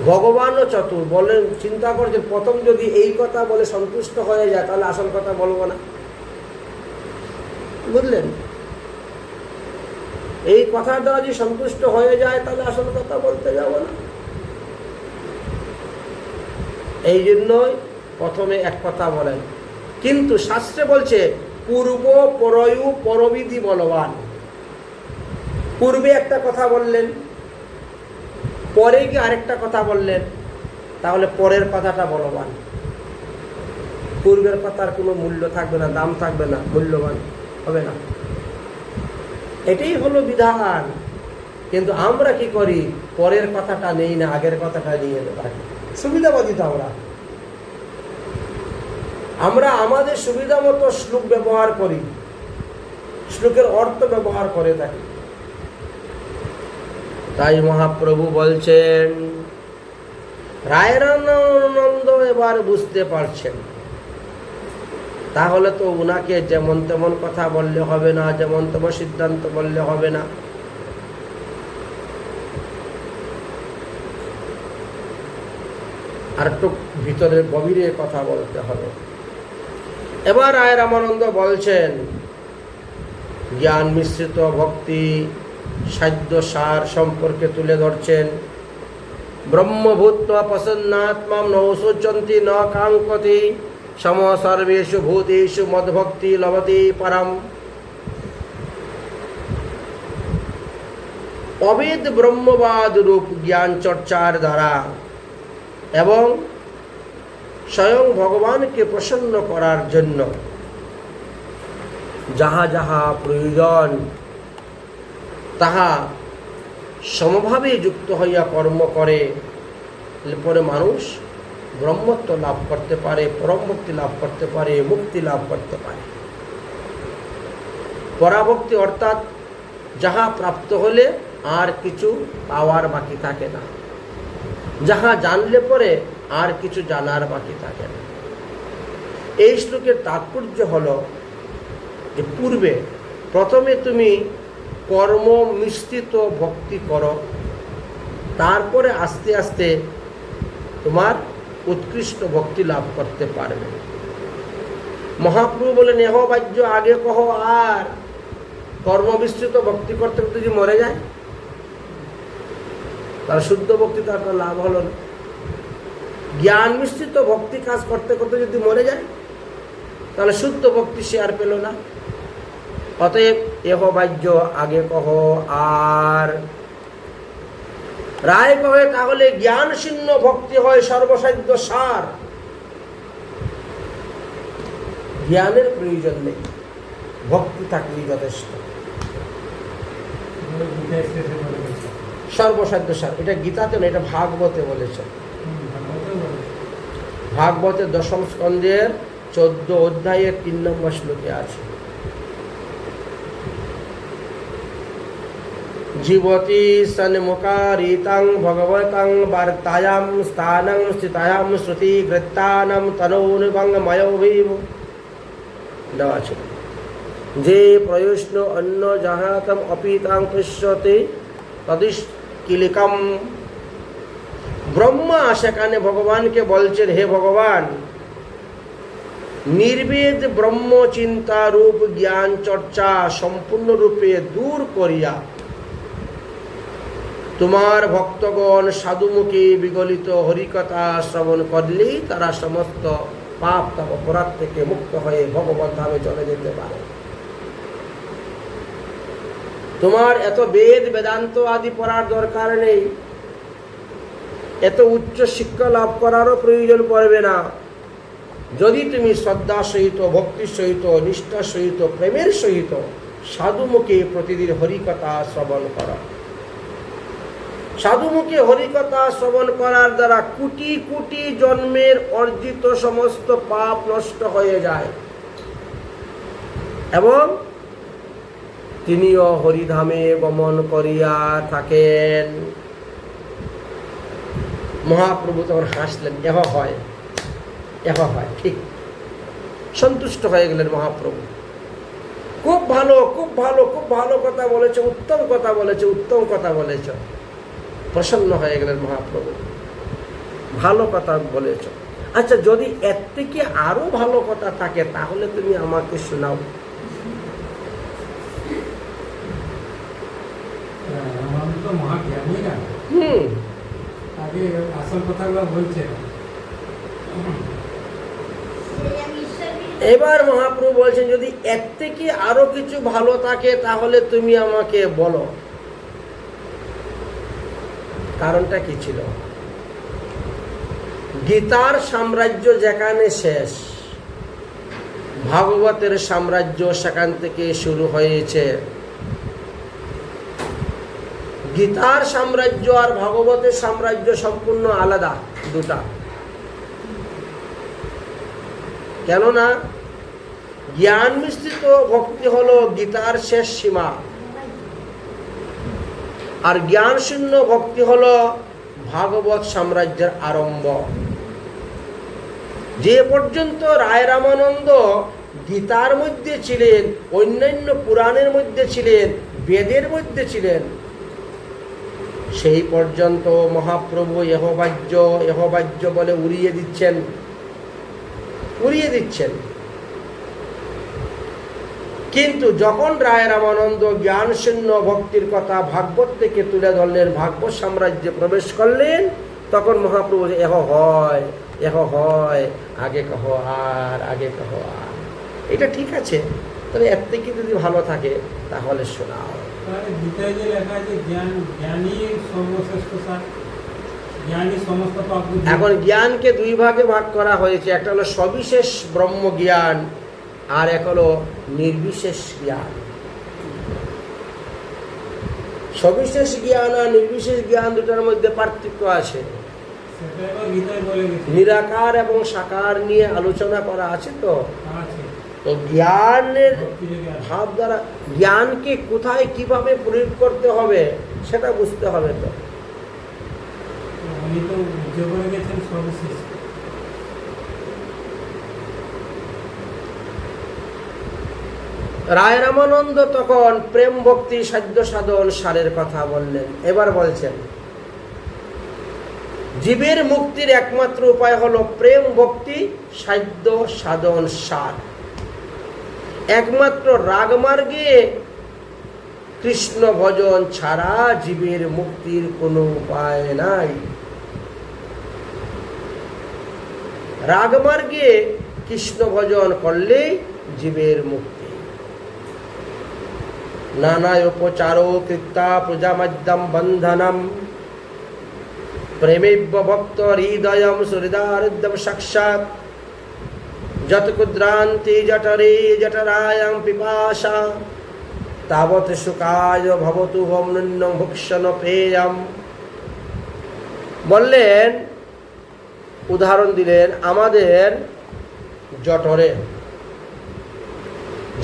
ভগবানও চতুর, বলেন চিন্তা করছেন প্রথম যদি এই কথা বলে সন্তুষ্ট হয়ে যায় তাহলে আসল কথা বলবো না, বুঝলেন? এই কথার দ্বারা যদি সন্তুষ্ট হয়ে যায় তাহলে আসল কথা বলতে যাব না। এই জন্যই প্রথমে এক কথা বলেন, কিন্তু শাস্ত্রে বলছে পূর্ব পরয়ু পরবিধি বলবান। পূর্বে একটা কথা বললেন, পরে গিয়ে আরেকটা কথা বললেন, তাহলে পরের কথাটা বলবান। পূর্বের কথার কোনো মূল্য থাকবে না, দাম থাকবে না, মূল্যবান হবে না। এটাই হলো বিধান। কিন্তু আমরা কি করি, পরের কথাটা নেই না, আগের কথাটা নিয়ে থাকি। সুবিধাবাদী তো আমরা আমাদের সুবিধা মতো শ্লোক ব্যবহার করি, শ্লোকের অর্থ ব্যবহার করে থাকি। তাই মহাপ্রভু বলছেন, রায়রানন্দ এবার বুঝতে পারছেন, তাহলে তো উনাকে যেমন তেমন কথা বললে হবে না, যেমন তেমন সিদ্ধান্ত বললে হবে না। আর একটু ভিতরে গভীরে কথা বলতে হবে। এবার রায় রামানন্দ বলছেন, জ্ঞান মিশ্রিত ভক্তি সাধ্য সার সম্পর্কে তুলে ধরছেন। ব্রহ্মভূত্বা প্রসন্নাত্মা নৌসুচন্তি ন কাঙ্ক্ষতি সম সর্বেষু ভূতেষু মদ্ভক্তি লভতে পরম। অবেদ ব্রহ্মবাদ রূপ জ্ঞান চর্চার দ্বারা এবং স্বয়ং ভগবানকে প্রসন্ন করার জন্য যাহা যাহা প্রয়োজন তাহা সমভাবে যুক্ত হইয়া কর্ম করে, পরে মানুষ ব্রহ্মত্ব লাভ করতে পারে, পরম মুক্তি লাভ করতে পারে, মুক্তি লাভ করতে পারে। পরাভক্তি অর্থাৎ যাহা প্রাপ্ত হলে আর কিছু পাওয়ার বাকি থাকে না, যাহা জানলে পরে আর কিছু জানার বাকি থাকে না। এই শ্লোকের তাৎপর্য হলো যে পূর্বে প্রথমে তুমি কর্ম মিশ্রিত ভক্তি করো, তারপরে আস্তে আস্তে তোমার উৎকৃষ্ট ভক্তি লাভ করতে পারবে। মহাপ্রভু বলেন, এহ বাহ্য আগে কহ, আর কর্ম মিশ্রিত ভক্তি করতে করতে যদি মরে যায় তার শুদ্ধ ভক্তি তার লাভ হলো না। জ্ঞান মিশ্রিত ভক্তি কাজ করতে করতে যদি মরে যায় তাহলে শুদ্ধ ভক্তি সে আর পেল না। অতএব এহ বাহ্য আগে কহ, আর রায় কহে তাহলে জ্ঞান শূন্য ভক্তি হয় সর্বসাধ্য সার। জ্ঞানের প্রয়োজন নেই, ভক্তি থাকলেই যথেষ্ট। সর্বসাধ্য সার, এটা গীতাতে না, এটা ভাগবতে বলেছে। ভাগবতের 10ম স্কন্ধের 14 অধ্যায়ের 3 নম্বর শ্লোকে আছে, জীবতি সন্মুখারিতাং ভগবতাং বার্তায়াম স্থানং স্থিতায়াম শ্রুতি গৃত্তানাম তনৌনুভং ময়োভিব। দেওয়া ছিল, যে প্রয়োষ্ণ অন্য জাহাতম অপিতাং পশ্যতে তদিষ্কিলিকম। ব্রহ্মা সেখানে ভগবানকে বলছেন, হে ভগবান, নির্বেদ ব্রহ্ম চিন্তা রূপ জ্ঞান চর্চা সম্পূর্ণরূপে দূর করিয়া তোমার ভক্তগণ সাধুমুখে বিগলিত হরিকথা শ্রবণ করলেই তারা সমস্ত পাপ তাপ অপরাধ থেকে মুক্ত হয়ে ভগবত ধামে চলে যেতে পারে। তোমার এত বেদ বেদান্ত আদি পড়ার দরকার নেই, এত উচ্চ শিক্ষা লাভ করারও প্রয়োজন পড়বে না। যদি তুমি শ্রদ্ধা সহিত, ভক্তির সহিত, নিষ্ঠার সহিত, প্রেমের সহিত সাধুমুখে প্রতিদিন হরিকথা শ্রবণ করো। সাধুমুখে হরিকথা শ্রবণ করার দ্বারা কোটি কোটি জন্মের অর্জিত সমস্ত পাপ নষ্ট হয়ে যায় এবং তিনিও হরিধামে গমন করিয়া থাকেন। মহাপ্রভু তখন হাসলেন, এহ হয়, এহ হয়, ঠিক। সন্তুষ্ট হয়ে গেলেন মহাপ্রভু। খুব ভালো, খুব ভালো, খুব ভালো কথা বলেছ, উত্তম কথা বলেছ, উত্তম কথা বলেছ। প্রসন্ন হয়ে গেলেন মহাপ্রভু, ভালো কথা বলেছ। আচ্ছা, যদি এর থেকে আরো ভালো কথা থাকে তাহলে তুমি আমাকে শোনাও। এবার মহাপ্রভু বলছেন, যদি এর থেকে আরো কিছু ভালো থাকে তাহলে তুমি আমাকে বলো। কারণটা কি ছিল? গীতার সাম্রাজ্য যেখানে শেষ, ভাগবতের সাম্রাজ্য সেখান থেকে শুরু হয়েছে। গীতার সাম্রাজ্য আর ভাগবতের সাম্রাজ্য সম্পূর্ণ আলাদা, দুটা। কেননা জ্ঞান মিশ্রিত ভক্তি হলো গীতার শেষ সীমা, আর জ্ঞান শূন্য ভক্তি হলো ভাগবত সাম্রাজ্যের আরম্ভ। যে পর্যন্ত রায় রামানন্দ গীতার মধ্যে ছিলেন, অন্যান্য পুরাণের মধ্যে ছিলেন, বেদের মধ্যে ছিলেন, সেই পর্যন্ত মহাপ্রভু এহবাজ্য বলে উড়িয়ে দিচ্ছেন। কিন্তু যখন রায় রামানন্দ জ্ঞান শূন্য ভক্তির কথা ভাগবত থেকে তুলে ধরলেন, ভাগবত সাম্রাজ্যে প্রবেশ করলেন, তখন মহাপ্রভু এহ হয়, আগে কহ আর, আগে কহ আর। এটা ঠিক আছে, তবে এর থেকে যদি ভালো থাকে তাহলে শোনাও। এখন জ্ঞানকে দুই ভাগে ভাগ করা হয়েছে, একটা হলো সবিশেষ ব্রহ্ম জ্ঞান, আর এক হলো নির্বিশেষ জ্ঞান। সবিশেষ জ্ঞান আর নির্বিশেষ জ্ঞান দুটার মধ্যে পার্থক্য আছে। নিরাকার এবং সাকার নিয়ে আলোচনা করা আছে। তো জ্ঞানের ভাব দ্বারা জ্ঞানকে কোথায় কিভাবে প্রয়োগ করতে হবে সেটা বুঝতে হবে। তো রায় রামানন্দ তখন প্রেম ভক্তি সাধ্য সাধন সারের কথা বললেন। এবার বলছেন জীবের মুক্তির একমাত্র উপায় হলো প্রেম ভক্তি সাধ্য সাধন সার। একমাত্র রাগমার্গে কৃষ্ণ ভজন ছাড়া জীবের মুক্তির কোনো উপায় নাই। রাগমার্গে কৃষ্ণ ভজন করলেই জীবের মুক্তি। নানা উপচারো কৃত্তা প্রজামাদ্যম বন্ধনম প্রেমেব্য ভক্ত হৃদয়ম সুহৃদারুদ্ধম সাক্ষাৎ যত ক্ষুদ্রান্তি জঠরে জঠরায়ং পিপাসা তাবৎ সুখায় ভবতু হোম নন্যং ভক্ষণ পেয়ম। বললেন, উদাহরণ দিলেন, আমাদের জঠরে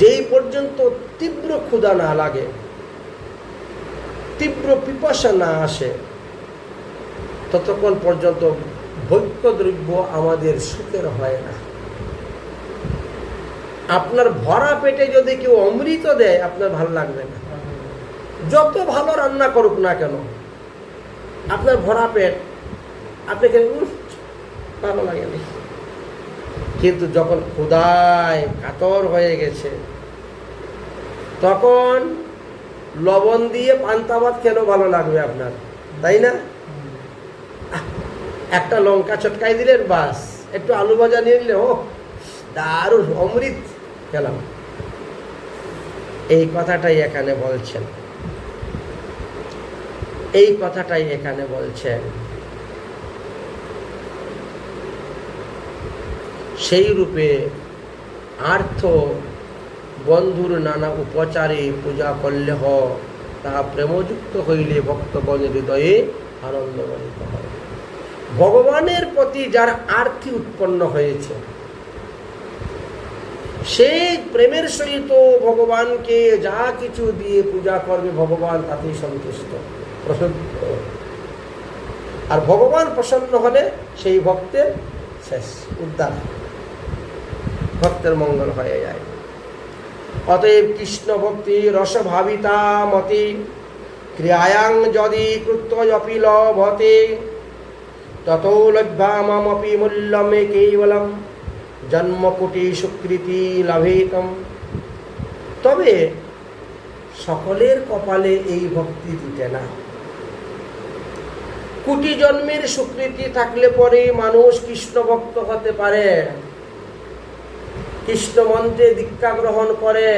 যেই পর্যন্ত তীব্র ক্ষুধা না লাগে, তীব্র পিপাসা না আসে, ততক্ষণ পর্যন্ত ভোগ্য দ্রব্য আমাদের সুখের হয় না। আপনার ভরা পেটে যদি কেউ অমৃত দেয় আপনার ভালো লাগবে না, যত ভালো রান্না করুক না কেন। আপনার ভরা পেট, আপনাকে ভালো লাগে না। কিন্তু যখন ক্ষুধায় কাতর হয়ে গেছে, তখন লবণ দিয়ে পান্তা ভাত খেলেও ভালো লাগবে আপনার, তাই না? একটা লঙ্কা চটকাই দিলেন, বাস একটু আলু ভাজা নিয়ে নিলে, ও দারুণ অমৃত খেলাম। এই কথাটাই এখানে বলছেন, এই কথাটাই এখানে বলছেন। সেই রূপে আর্থ বন্ধুর নানা উপচারে পূজা করলে তাহা প্রেমযুক্ত হইলে ভক্তগণ হৃদয়ে আনন্দ বলিত হয়। ভগবানের প্রতি যার আর্থি উৎপন্ন হয়েছে, সেই প্রেমের সহিত ভগবানকে যা কিছু দিয়ে পূজা করবে, ভগবান তাতেই সন্তুষ্ট, প্রসন্ন। আর ভগবান প্রসন্ন হলে সেই ভক্তের শেষ, উদ্ধার, ভক্তের মঙ্গল হয়ে যায়। অতএব কৃষ্ণ ভক্তি রসভাবিতা মতি ক্রিয়ায়াং যদি কৃত্যপি লভতে ততো লভ্যামপি মূল্যমে কেবলম জন্মকোটি সুকৃতি লাভেতম। তবে সকলের কপালে এই ভক্তি জুটে না। কোটি জন্মের সুকৃতি থাকলে পরে মানুষ কৃষ্ণ ভক্ত হতে পারে, কৃষ্ণ মন্ত্রে দীক্ষা গ্রহণ করে,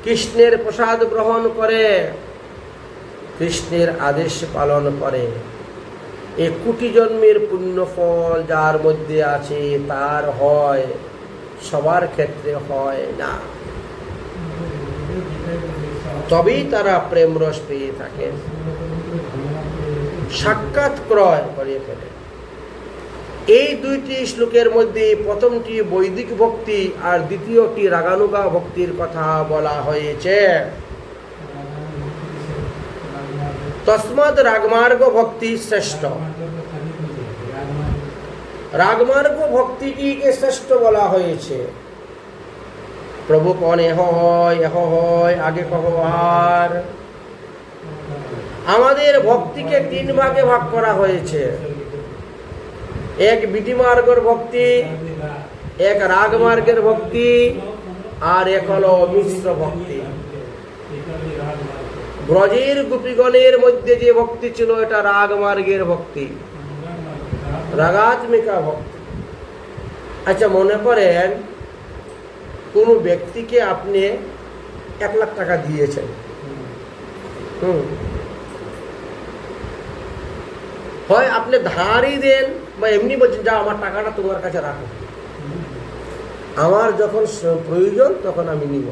কৃষ্ণের প্রসাদ গ্রহণ করে, কৃষ্ণের আদেশ পালন করে। এই কোটি জন্মের পুণ্য ফল যার মধ্যে আছে তার হয়, সবার ক্ষেত্রে হয় না। তবেই তারা প্রেম রস পেয়ে থাকে, সাক্ষাৎ ক্রয় করে ফেলে। এই দুইটি শ্লোকের মধ্যে প্রথমটি বৈদিক ভক্তি আর দ্বিতীয়টি রাগানুগা ভক্তির কথা বলা হয়েছে। তস্মাৎ রাগমার্গ ভক্তি শ্রেষ্ঠ। রাগমার্গ ভক্তিটিকে শ্রেষ্ঠ বলা হয়েছে। প্রভু কন এহ হয় আগে কহ আর। আমাদের ভক্তিকে তিন ভাগে ভাগ করা হয়েছে। এক বিধি মার্গের ভক্তি, এক রাগ মার্গের ভক্তি, আর এক হলো মিশ্র ভক্তি। ব্রজের গোপীগণের মধ্যে যে ভক্তি ছিল এটা রাগ মার্গের ভক্তি, রাগাত্মিকা ভক্তি। আচ্ছা, মনে করেন কোন ব্যক্তিকে আপনি 1 লাখ টাকা দিয়েছেন, হয় আপনি ধারই দেন বা এমনি বলছেন যা আমার টাকাটা তোমার কাছে রাখো, আমার যখন প্রয়োজন তখন আমি নিব,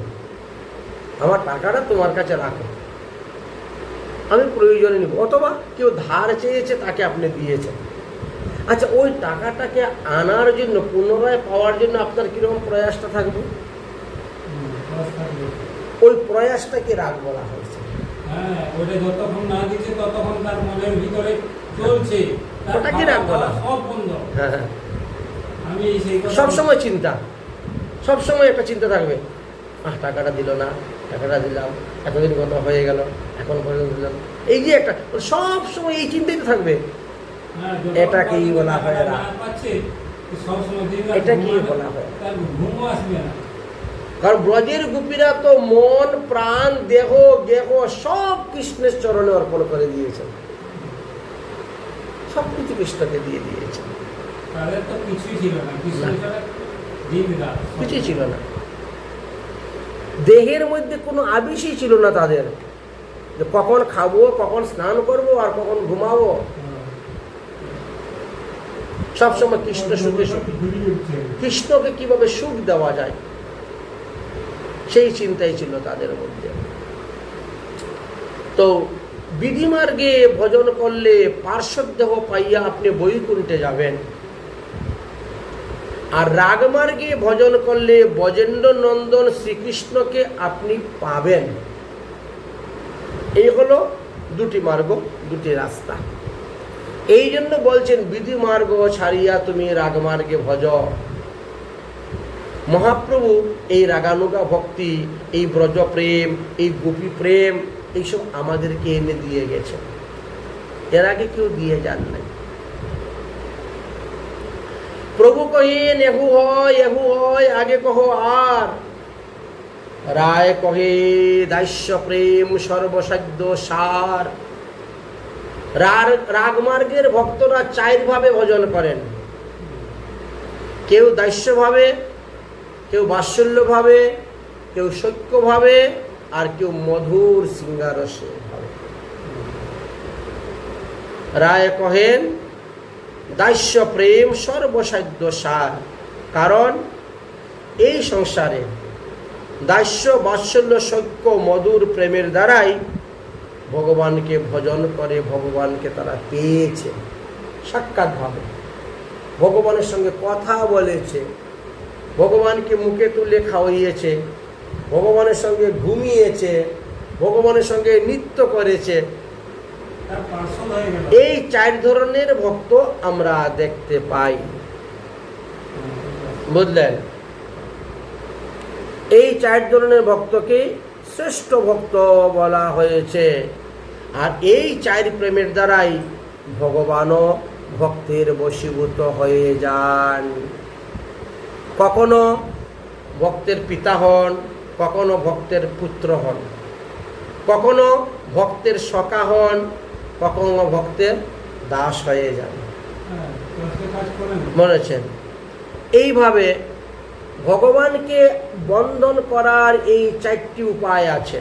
আমার টাকাটা তোমার কাছে রাখো, আমি প্রয়োজনে নিব। অথবা কেউ ধার চেয়েছে তাকে আপনি দিয়েছেন, আচ্ছা ওই টাকাটাকে আনার জন্য পুনরায় পাওয়ার জন্য আপনার কীরকম প্রয়াসটা থাকবে, ওই প্রয়াসটাকে রাগ বলা হয়েছে। হ্যাঁ, ওটা যতক্ষণ না দিচ্ছে ততক্ষণ তার মনের ভিতরে চলছে, ওটাকে রাগ বলা। সব বন্ধ। হ্যাঁ হ্যাঁ, আমি সেই সবসময় চিন্তা, সবসময় একটা চিন্তা থাকবে, টাকাটা দিল না, টাকাটা দিলাম, এতদিন কথা হয়ে গেল, এখন পর্যন্ত দিলাম, এই যে একটা সব সময় এই চিন্তাই তো থাকবে। এটাকেই বলা হয় রাগ। এটা কি বলা হয়? ঘুমও আসবে না। কারণ ব্রজের গোপীরা তো মন প্রাণ দেহ গেহ সব কৃষ্ণের চরণে অর্পণ করে দিয়েছেন, সব কিছু কৃষ্ণকে দিয়ে দিয়েছেন, তাদের তো কিছুই ছিল না, কিছুই ছিল না, দেহের মধ্যে কোনো আবেশই ছিল না তাদের, যে কখন খাবো, কখন স্নান করবো, আর কখন ঘুমাবো, সবসময় কৃষ্ণ সুখে সুখ, কৃষ্ণকে কিভাবে সুখ দেওয়া যায় সেই চিন্তাই ছিল তাদের মধ্যে। তো বিধিমার্গে ভজন করলে পার্শ্বদেহ পাইয়া আপনি বৈকুণ্ঠে যাবেন, আর রাগমার্গে ভজন করলে ব্রজেন্দ্র নন্দন শ্রীকৃষ্ণকে আপনি পাবেন। এই হলো দুটি মার্গ, দুটি রাস্তা। এই জন্য বলছেন বিধি মার্গ ছাড়িয়া তুমি রাগমার্গে ভজ। মহাপ্রভু এই রাগানুগা ভক্তি, এই ব্রজ প্রেম, এই গোপী প্রেম, এইসব আমাদেরকে এনে দিয়ে গেছে, এর আগে কেউ দিয়ে যান নাই। প্রভু কহেন এহু হয় আগে কহ আর, রায় কহে দাস্য প্রেম সর্বসাধ্য সার। রাগমার্গের ভক্তরা চার ভাবে ভজন করেন, কেউ দাস্য ভাবে, কেউ বাৎসল্য ভাবে, কেউ সৈক্য ভাবে, আর কেউ মধুর সিঙ্গারসে ভাবে। রায় কহেন দাস্য প্রেম সর্বসাধ্য সার, কারণ এই সংসারে দাস্য বাৎসল্য সৈক্য মধুর প্রেমের দ্বারাই ভগবানকে ভজন করে, ভগবানকে তারা পেয়েছে সাক্ষাৎভাবে, ভগবানের সঙ্গে কথা বলেছে, ভগবানকে মুখে তুলে খাওয়াইয়েছে, ভগবানের সঙ্গে ঘুমিয়েছে, ভগবানের সঙ্গে নৃত্য করেছে। এই চার ধরনের ভক্ত আমরা দেখতে পাই, বুঝলেন? এই চার ধরনের ভক্তকে শ্রেষ্ঠ ভক্ত বলা হয়েছে। আর এই চার প্রেমের দ্বারাই ভগবানও ভক্তের বশীভূত হয়ে যান। কখনো ভক্তের পিতা হন, কখনো ভক্তের পুত্র হন, কখনো ভক্তের সখা হন, কখনো ভক্তের দাস হয়ে যান। মনে হচ্ছেন? এইভাবে ভগবানকে বন্ধন করার এই চারটি উপায় আছে,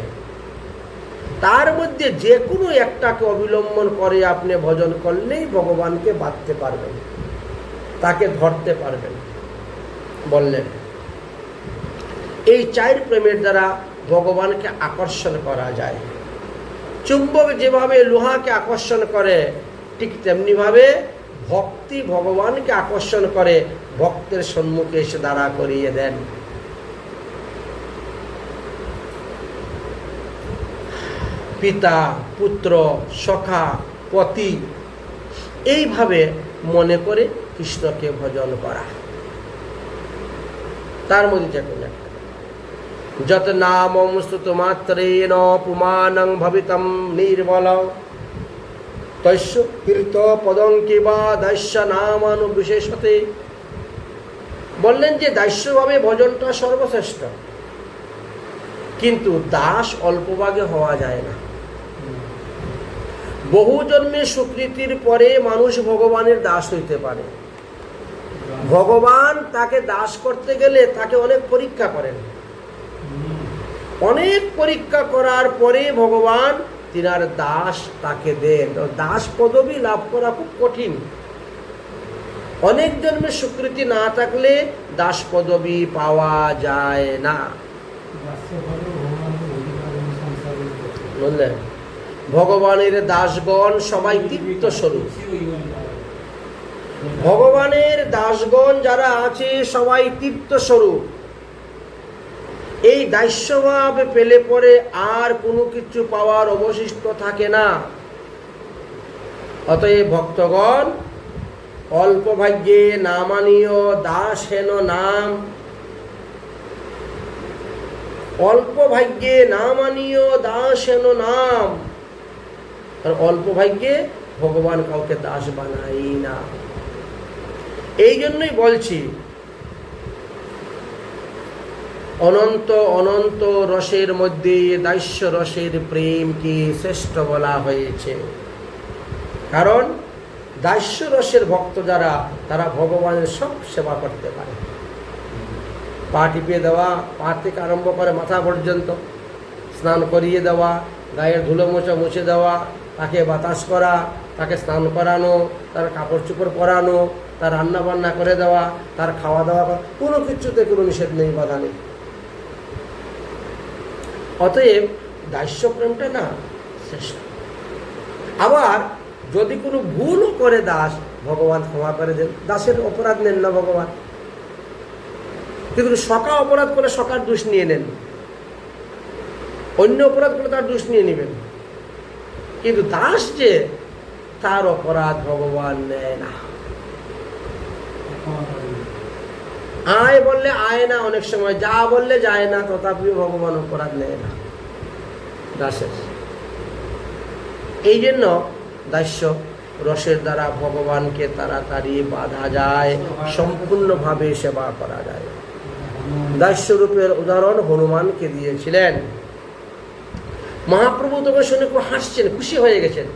তার মধ্যে যে কোনো একটাকে অবলম্বন করে আপনি ভজন করলেই ভগবানকে বাঁধতে পারবেন, তাকে ধরতে পারবেন। বললেন এই চার প্রেমের দ্বারা ভগবানকে আকর্ষণ করা যায়। চুম্বক যেভাবে লোহাকে আকর্ষণ করে, ঠিক তেমনিভাবে ভক্তি ভগবানকে আকর্ষণ করে, ভক্তের সম্মুখে এসে দাঁড়া করিয়ে দেন। পিতা, পুত্র, সখা, পতি, এইভাবে মনে করে কৃষ্ণকে ভজন করা। তার মধ্যে যে কোনো একটা, যত নামম স্তুত মাত্রেণ পুমানং ভবিতম নির্মল, তস্য কীর্ত পদং কিবা দাস্য নামানুবিশেষতে। বললেন যে দাস্যভাবে ভজনটা সর্বশ্রেষ্ঠ, কিন্তু দাস অল্পভাগে হওয়া যায় না। বহু জন্মের স্বীকৃতির পরে মানুষ ভগবানের দাস হইতে পারে। ভগবান তাকে দাস করতে গেলে তাকে অনেক পরীক্ষা করেন, অনেক পরীক্ষা করার পরে ভগবান তিনার দাস তাকে দেন। তো দাস পদবী লাভ করা খুব কঠিন। অনেক জন্মের স্বীকৃতি না থাকলে দাস পদবী পাওয়া যায় না। বুঝলেন? ভগবানের দাসগণ সবাই তৃপ্ত স্বরূপ। ভগবানের দাসগণ যারা আছে সবাই তৃপ্ত স্বরূপ। এই দাস্যভাব পেলে পরে আর কোনো কিছু পাওয়ার অবশিষ্ট থাকে না। অতএব ভক্তগণ, অল্প ভাগ্যে নামানীয় দাস হেন নাম, অল্প ভাগ্যে নামানীয় দাস হেন নাম। আর অল্প ভাগ্যে ভগবান কাউকে দাস বানাই না। এই জন্যই বলছি, অনন্ত অনন্ত রসের মধ্যে দাস্য রসের প্রেমকে শ্রেষ্ঠ বলা হয়েছে। কারণ দাস্য রসের ভক্ত যারা, তারা ভগবানের সব সেবা করতে পারে। পা টিপিয়ে দেওয়া, পা থেকে আরম্ভ করে মাথা পর্যন্ত, স্নান করিয়ে দেওয়া, গায়ের ধুলো মোছা মুছে দেওয়া, তাকে বাতাস করা, তাকে স্নান করানো, তার কাপড় চোপড় পরানো, তার রান্না বান্না করে দেওয়া, তার খাওয়া দাওয়া করা, কোনো কিছুতে কোনো নিষেধ নেই, বাধা নেই। অতএব দাস্য প্রেমটা না শ্রেষ্ঠ। আবার যদি কোনো ভুলও করে দাস, ভগবান ক্ষমা করে দেন। দাসের অপরাধ নেন না ভগবান, কিন্তু সকা অপরাধ করে সকার দোষ নিয়ে নেন, অন্য অপরাধ করে তার দোষ নিয়ে নেবেন। কিন্তু দাস যে, তার অপরাধ ভগবান নেয় না। আয় বললে আয় না, অনেক সময় যা বললে যায় না, তথাপিও ভগবান অপরাধ নেয় না দাসের। এই জন্য দাস্য রসের দ্বারা ভগবানকে তাড়াতাড়ি বাঁধা যায়, সম্পূর্ণভাবে সেবা করা যায়। দাস্য রূপের উদাহরণ হনুমানকে দিয়েছিলেন। মহাপ্রভু তখন শুনে খুব হাসছেন, খুশি হয়ে গেছেন।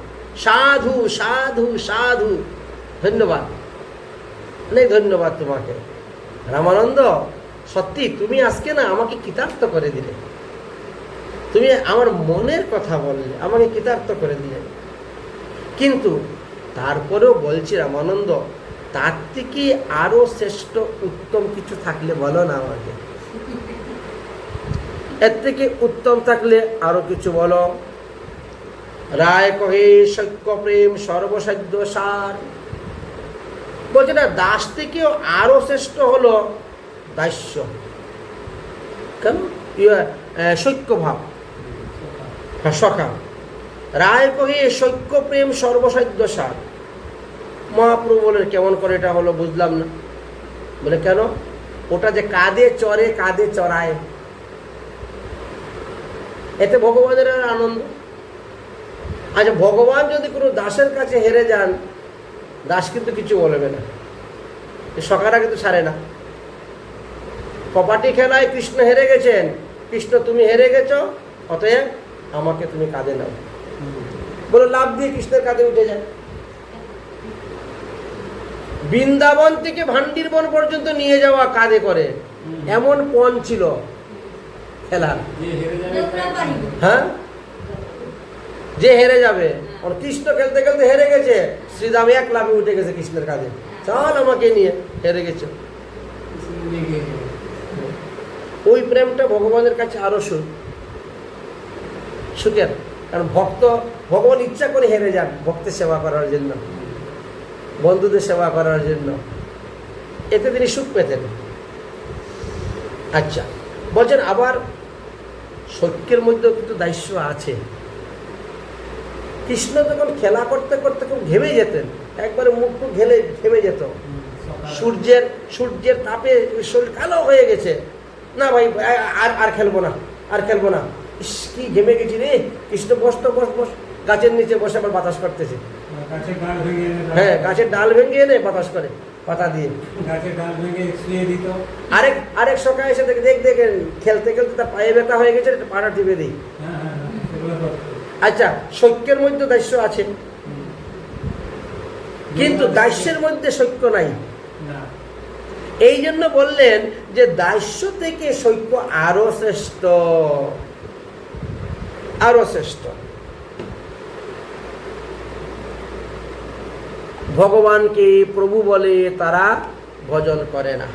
সাধু সাধু সাধু, ধন্যবাদ, অনেক ধন্যবাদ তোমাকে রামানন্দ। সত্যি তুমি আজকে না আমাকে কৃতার্থ করে দিলে, তুমি আমার মনের কথা বললে, আমাকে কৃতার্থ করে দিলে। কিন্তু তারপরেও বলছি রামানন্দ, তার থেকে আরো শ্রেষ্ঠ উত্তম কিছু থাকলে বলো না আমাকে। এর থেকে উত্তম থাকলে আরো কিছু বলো। রায় কহে সৈক্য প্রেম সর্বসাধ্য সার। বলছে না, দাস থেকেও আরো শ্রেষ্ঠ হলো দাস্য। কেন? সৈক্য ভাব, সখা। রায় কহে সৈক্য প্রেম সর্বসাধ্য সার। মহাপ্রভু বলেন, কেমন করে এটা হলো বুঝলাম না। বলে কেন? ওটা যে কাঁধে চড়ে, কাঁধে চড়ায়, এতে ভগবানের আর আনন্দ। আচ্ছা, ভগবান যদি কোনো দাসের কাছে হেরে যান, দাস কিন্তু কিছু বলবে না, সখারা কিন্তু ছাড়ে না। কপাটি খেলায় কৃষ্ণ হেরে গেছেন, কৃষ্ণ তুমি হেরে গেছো, অতএব আমাকে তুমি কাঁধে নাও বলে লাভ দিয়ে কৃষ্ণের কাঁধে উঠে যায়। বৃন্দাবন থেকে ভান্ডির বন পর্যন্ত নিয়ে যাওয়া কাঁধে করে, এমন পণ ছিল খেলা। হ্যাঁ, যে হেরে যাবে, কৃষ্ণ খেলতে খেলতে হেরে গেছে, শ্রীরাম এক লাভে উঠে গেছে কৃষ্ণের কাঁধে, চল আমাকে নিয়ে, হেরে গেছে। ওই প্রেমটা ভগবানের কাছে আরো সুখের। কারণ ভগবান ইচ্ছা করে হেরে যান ভক্তের সেবা করার জন্য, বন্ধুদের সেবা করার জন্য, এতে তিনি সুখ পেতেন। আচ্ছা, বলছেন আবার সত্যের মধ্যেও কিন্তু দাস্য আছে। কৃষ্ণ যখন খেলা করতে করতে খুব ঘেমে যেতেন, একবারে মুখ ঘেমে যেত, সূর্যের তাপে শরীর কালো হয়ে গেছে, না ভাই আর খেলবো না, আর খেলবো না, কি ঘেমে গেছি রে। কৃষ্ণ বস গাছের নিচে বসে আবার বাতাস করতেছে। হ্যাঁ, গাছের ডাল ভেঙে এনে বাতাস করে পাতা দিয়ে। আরেক সকালে এসে দেখেন খেলতে খেলতে তার পায়ে ব্যথা হয়ে গেছে, পাটা টিপে দিই। আচ্ছা, সৈক্যের মধ্যে দাস্য আছে, কিন্তু দাস্যের মধ্যে সৈক্য নাই। এই জন্য বললেন যে দাস্য থেকে সৈক্য আরো শ্রেষ্ঠ, আরো শ্রেষ্ঠ। ভগবানকে প্রভু বলে তারা ভজন করে না।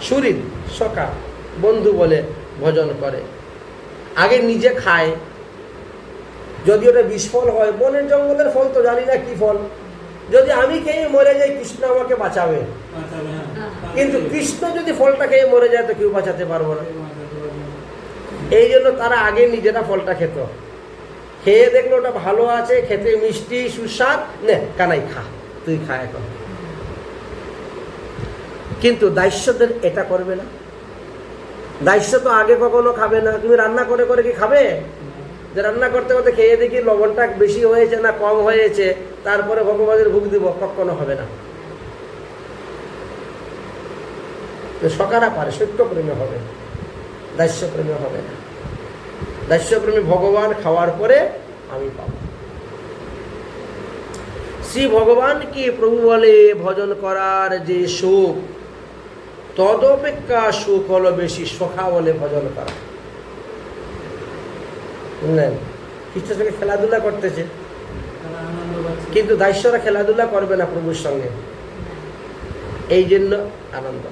সুহৃদ সখা বন্ধু বলে ভজন করে, আগে নিজে খায়, যদি ওটা বিষফল হয়, বনের জঙ্গলের ফল তো জানি না কি ফল, যদি আমি খেয়ে মরে যাই কৃষ্ণ আমাকে বাঁচাবে, কিন্তু কৃষ্ণ যদি ফলটা খেয়ে মরে যায় তো কেউ বাঁচাতে পারবো না। এই জন্য তারা আগে নিজেরা ফলটা খেত, খেয়ে দেখলো ওটা ভালো আছে, খেতে মিষ্টি সুস্বাদ, নে কানাই খা, তুই খা এখন। কিন্তু দাস্যদের এটা করবে না। দাস্য তো আগে কখনো খাবে না। তুমি রান্না করে করে কি খাবে? যে রান্না করতে করতে খেয়ে দেখি লবণটা বেশি হয়েছে না কম হয়েছে, তারপরে ভগবানের ভোগ দিব, কখনো হবে না। সকারা পারে, সত্য প্রেমে হবে, দাস্য প্রেমে হবে না। দাস্য প্রেমে ভগবান খাওয়ার পরে আমি পাব। শ্রী ভগবানকে প্রভু বলে ভজন করার যে সুখ, তদপেক্ষা সুখ হলো বেশি সখা বলে ভজন করা। বুঝলেন? কৃষ্ণের সঙ্গে খেলাধুলা করতেছে, কিন্তু দাস্যরা খেলাধুলা করবে না প্রভুর সঙ্গে, এই জন্য আনন্দ।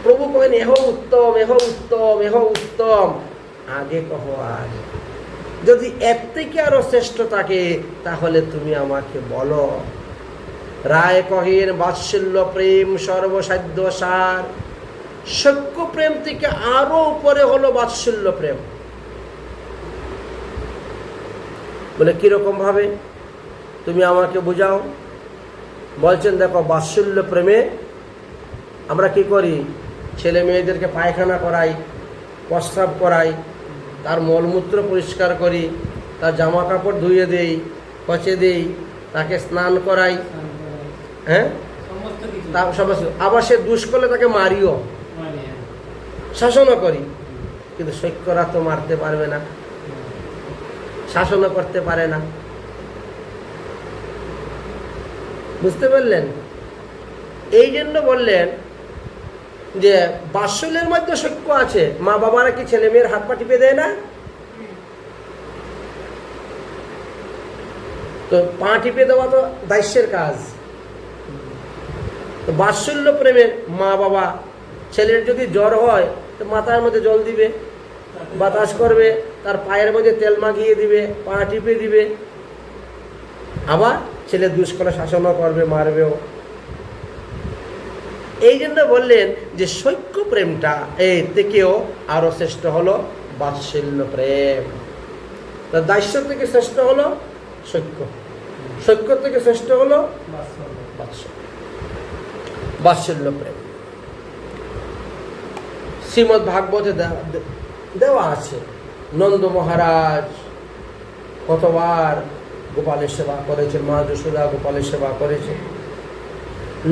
প্রভু কহেন এহ উত্তম, এহ উত্তম, এহ উত্তম, আগে কহ আজ। যদি এর থেকে আরো শ্রেষ্ঠ থাকে তাহলে তুমি আমাকে বলো। রায় কহেন বাৎসল্য প্রেম সর্বসাধ্য সার, সখ্য প্রেম থেকে আরো উপরে হলো বাৎসল্য প্রেম। বলে কিরকম ভাবে? তুমি আমাকে বুঝাও। বলছেন দেখো, বাৎসল্য প্রেমে আমরা কি করি? ছেলে মেয়েদেরকে পায়খানা করাই, প্রস্রাব করাই, তার মলমূত্র পরিষ্কার করি, তার জামা কাপড় ধুয়ে দেই, কচে দেই, তাকে স্নান করাই, হ্যাঁ, আবার সে দুষ করলে তাকে মারিও, শাসনও করি। কিন্তু সৈক্যরা তো মারতে পারবে না, শাসনও করতে পারে না। বুঝতে পারলেন? এই জন্য বললেন যে বাৎসল্যের মধ্যে সৈক্য আছে। মা বাবারা কি ছেলে মেয়ের হাত পা টিপে দেয় না? তো পা টিপে দেওয়া তো দাস্যের কাজ। তো বাৎসল্য প্রেমে মা বাবা, ছেলের যদি জ্বর হয় তো মাথার মধ্যে জল দিবে, বাতাস করবে, তার পায়ের মধ্যে তেল মাখিয়ে দিবে, পা টিপে দিবে। আবার ছেলে দুষ্করে শাসনও করবে, মারবেও। এই জন্য বললেন যে সৈক্য প্রেমটা এর থেকেও আরো শ্রেষ্ঠ হলো বাৎসল্য প্রেম। দাস্য থেকে শ্রেষ্ঠ হলো সৈক্য, সৈক্য থেকে শ্রেষ্ঠ হলো বাৎসল্য প্রেম। শ্রীমদ্ ভাগবতে দেওয়া আছে, নন্দ মহারাজ কতবার গোপালের সেবা করেছে, মা যশোদা গোপালের সেবা করেছে।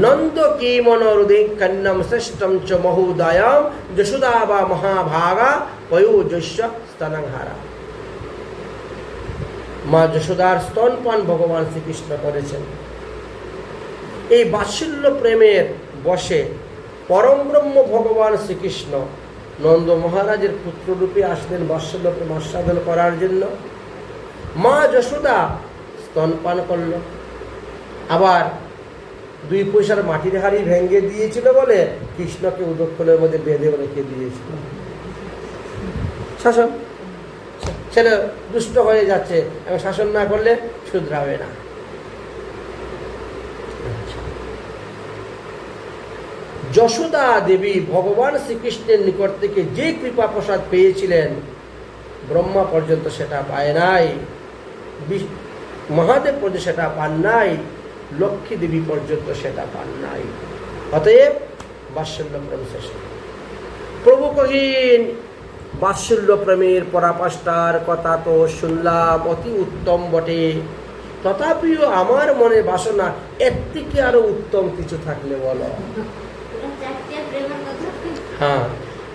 নন্দ কি মনোহৃদে কন্যম শ্রেষ্ঠম চ মহোদয়াম যশোদা বা মহাভাগা পয়োজস্য স্তনহারা। মা যশোদার স্তনপান ভগবান শ্রীকৃষ্ণ করেছেন। এই বাৎসল্য প্রেমের বশে পরম ব্রহ্ম ভগবান শ্রীকৃষ্ণ নন্দ মহারাজের পুত্ররূপে আসলেন বাৎসল্য প্রেম আস্বাদন করার জন্য। মা যশোদা স্তনপান করল, আবার 2 পয়সার মাটির হাড়ি ভেঙে দিয়েছিল বলে কৃষ্ণকে উদক্ষলের মধ্যে বেঁধে রেখে দিয়েছিল। শাসন, ছেলে দুষ্ট হয়ে যাচ্ছে, এবং শাসন না করলে শুধরাবে না। যশোদা দেবী ভগবান শ্রীকৃষ্ণের নিকট থেকে যে কৃপা প্রসাদ পেয়েছিলেন, ব্রহ্মা পর্যন্ত সেটা পায় নাই, মহাদেব পর্যন্ত সেটা পান নাই, লক্ষ্মী দেবী পর্যন্ত সেটা পান নাই। অতএব বাৎসল্য প্রেম শ্রেষ্ঠ। প্রভু কহিন বাৎসল্য প্রেমের পরাকাষ্ঠার কথা তো শুনলাম, অতি উত্তম বটে, তথাপিও আমার মনে বাসনা এর থেকে আরো উত্তম কিছু থাকলে বলো। হ্যাঁ,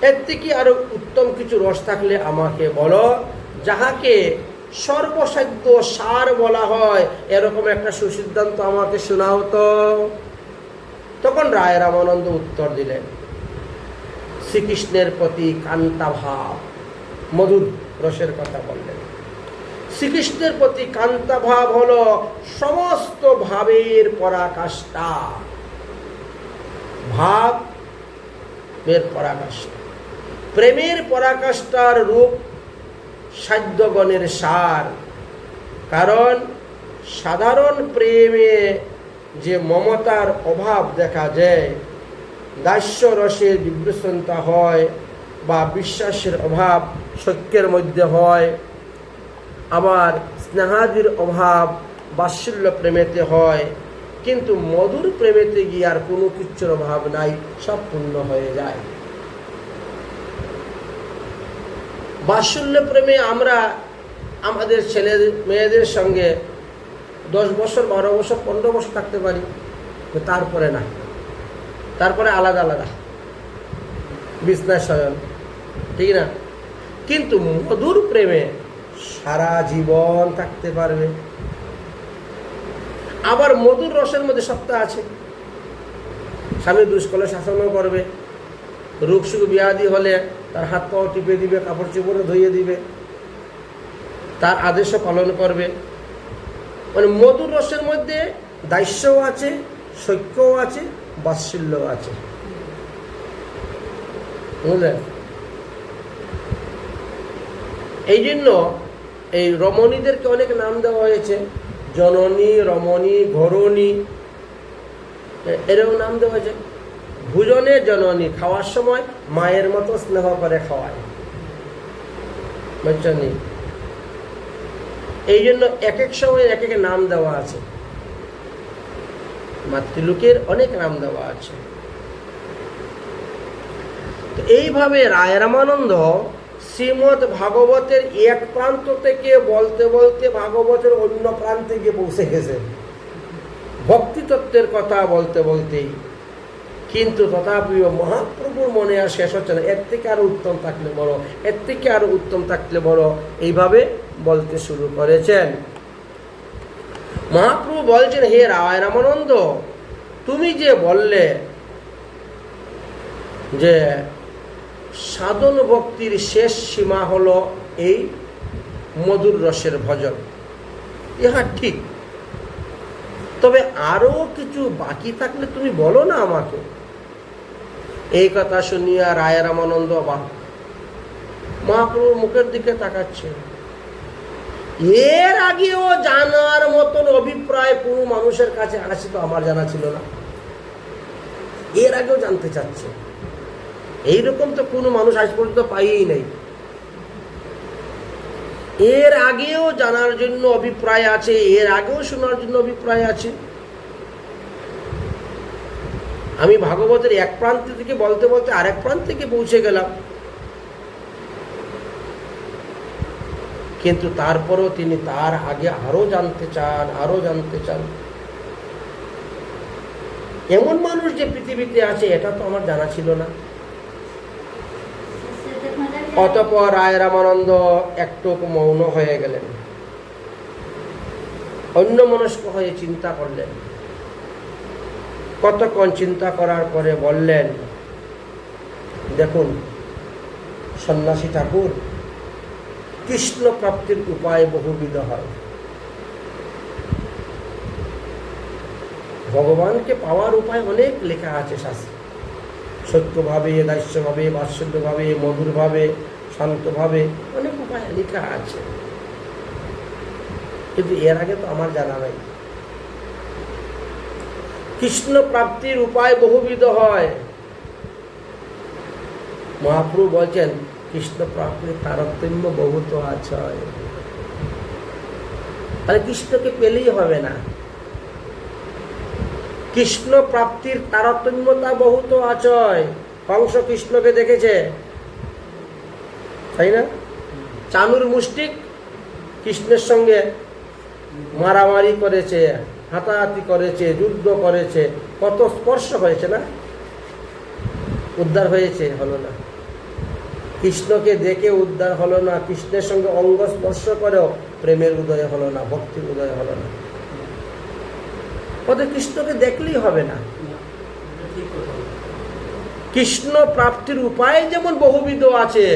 এর থেকে আরো উত্তম কিছু রস থাকলে আমাকে বলো, যাহাকে সর্বসাধ্য সার বলা হয়, এরকম একটা সুসিদ্ধান্ত আমাকে শোনাও তো। তখন রায় রামানন্দ উত্তর দিলেন, শ্রীকৃষ্ণের প্রতি কান্তা ভাব, মধুর রসের কথা বললেন। শ্রীকৃষ্ণের প্রতি কান্তা ভাব হলো সমস্ত ভাবের পরাকাষ্ঠা, ভাবের পরাকাষ্ঠা। প্রেমের পরাকাষ্ঠার রূপ সাধ্যগণের সার। কারণ সাধারণ প্রেমে যে মমতার অভাব দেখা যায়, দাস্য রসের বিভ্রসনতা হয়, বা বিশ্বাসের অভাব সত্যের মধ্যে হয়, আবার স্নেহাদির অভাব বাৎসল্য প্রেমেতে হয়, কিন্তু মধুর প্রেমেতে গিয়ে আর কোনো কিছুর অভাব নাই, সব পূর্ণ হয়ে যায়। বাৎসল্য প্রেমে আমরা আমাদের ছেলে মেয়েদের সঙ্গে 10 বছর 12 বছর 15 বছর থাকতে পারি, তারপরে না, তারপরে আলাদা আলাদা বিছনায় শয়ন, ঠিক না? কিন্তু মধুর প্রেমে সারা জীবন থাকতে পারবে। আবার মধুর রসের মধ্যে সত্তা আছে, স্বামী দুষ্কলে শাসনও করবে, রোগ সুখ ব্যাধি হলে তার হাত পাও টিপে দিবে, কাপড় চোপড়ে ধুয়ে দিবে, তার আদেশও পালন করবে। মানে মধুর রসের মধ্যে দাস্যও আছে, সৈক্যও আছে, বাৎসল্যও আছে, বুঝলেন? এই জন্য এই রমণীদেরকে অনেক নাম দেওয়া হয়েছে, জননী, রমণী, ঘরণী, এরকম নাম দেওয়া হয়েছে। ভোজনে জননী, খাওয়ার সময় মায়ের মতো স্নেহ করে খাওয়ায়, বুঝছেন? এই জন্য এক এক সময় এক এক নাম দেওয়া আছে, মাতৃলোকের অনেক নাম দেওয়া আছে। তো এইভাবে রায় রামানন্দ শ্রীমৎ ভাগবতের এক প্রান্ত থেকে বলতে বলতে ভাগবতের অন্য প্রান্তে গিয়ে পৌঁছে গেছে, ভক্তি তত্ত্বের কথা বলতে বলতেই। কিন্তু তথাপি মহাপ্রভুর মনে আর শেষ হচ্ছে না, এর থেকে আরো উত্তম থাকলে বড়, এর থেকে আরো উত্তম থাকলে বড়, এইভাবে বলতে শুরু করেছেন। মহাপ্রভু বলছেন, হে রায় রামানন্দ, তুমি যে বললে যে সাধন ভক্তির শেষ সীমা হলো এই মধুর রসের ভজন, ইহা ঠিক, তবে আরো কিছু বাকি থাকলে তুমি বলো না আমাকে। এই কথা শুনিয়া রায় রামানন্দ অবাক, মহাপ্রভুর মুখের দিকে তাকাচ্ছে। এর আগেও জানার মতন অভিপ্রায় কোনো মানুষের কাছে আসে তো আমার জানা ছিল না, এর আগেও জানতে চাচ্ছে। এইরকম তো কোনো মানুষ আজ পর্যন্ত পাইই নাই। এর আগেও জানার জন্য অভিপ্রায় আছে, এর আগেও শোনার জন্য অভিপ্রায় আছে। আমি ভাগবতের এক প্রান্ত থেকে বলতে বলতে আরেক প্রান্ত থেকে পৌঁছে গেলাম, কিন্তু তারপরেও তিনি তার আগে আরো জানতে চান, আরো জানতে চান। এমন মানুষ যে পৃথিবীতে আছে এটা তো আমার জানা ছিল না। অতঃপর রায় রামানন্দ একটু মৌন হয়ে গেলেন, অন্যমনস্ক হয়ে চিন্তা করলেন। কতক্ষণ চিন্তা করার পরে বললেন, দেখুন সন্ন্যাসী ঠাকুর, কৃষ্ণ প্রাপ্তির উপায় বহুবিধ হয়। ভগবানকে পাওয়ার উপায় অনেক লেখা আছে শাস্ত্রে, সত্যভাবে, দাস্যভাবে, বাৎসল্যভাবে, মধুরভাবে, শান্তভাবে, অনেক উপায় লেখা আছে, কিন্তু এর আগে তো আমার জানা নাই। কৃষ্ণ প্রাপ্তির উপায় বহুবিধ হয়। মহাপ্রভু বলছেন, কৃষ্ণ প্রাপ্তির তারতম্য বহুত আছে। তাহলে কৃষ্ণকে পেলেই হবে না, কৃষ্ণ প্রাপ্তির তারতম্যতা বহুত আছে। কংস কৃষ্ণকে দেখেছে, তাই না? চানুর মুষ্টিক কৃষ্ণের সঙ্গে মারামারি করেছে, হাতাহাতি করেছে, যুদ্ধ করেছে, কত স্পর্শ হয়েছে না? উদ্ধার হয়েছে? হলো না। কৃষ্ণকে দেখে উদ্ধার হলো না, কৃষ্ণের সঙ্গে অঙ্গ স্পর্শ করেও প্রেমের উদয় হলো না, ভক্তির উদয় হলো না। ওদের কৃষ্ণকে দেখলেই হবে না। কৃষ্ণ প্রাপ্তির উপায় যেমন বহুবিধ আছে,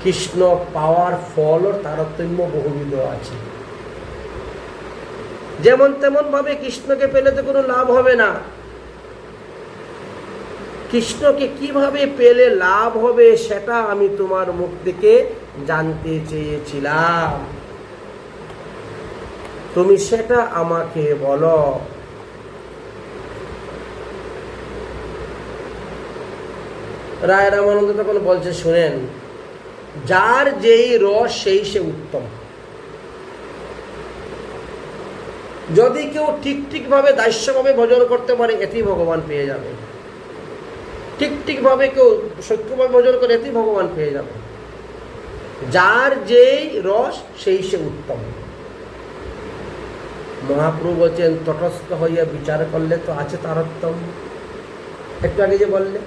কৃষ্ণ পাওয়ার ফলও তারতম্য বহুবিধ আছে। যেমন তেমন ভাবে কৃষ্ণকে পেলে তো কোনো লাভ হবে না। কৃষ্ণকে কিভাবে পেলে লাভ হবে সেটা আমি তোমার মুখ থেকে জানতে চেয়েছিলাম, তুমি সেটা আমাকে বলো। রায় রামানন্দ তখন বলছে, শুনেন, যার যেই রস সেই সে উত্তম। যদি কেউ ঠিক ভাবে দাস্যভাবে ভজন করতে পারে, এতেই ভগবান পেয়ে যাবে। ঠিক ভাবে কেউ সত্যভাবে ভজন করে, এতেই ভগবান পেয়ে যাবে। যার যেই রস সেই সে উত্তম। মহাপ্রভু বলছেন, তটস্থ হইয়া বিচার করলে তো আছে তারতম্য, একটু আগে যে বললে।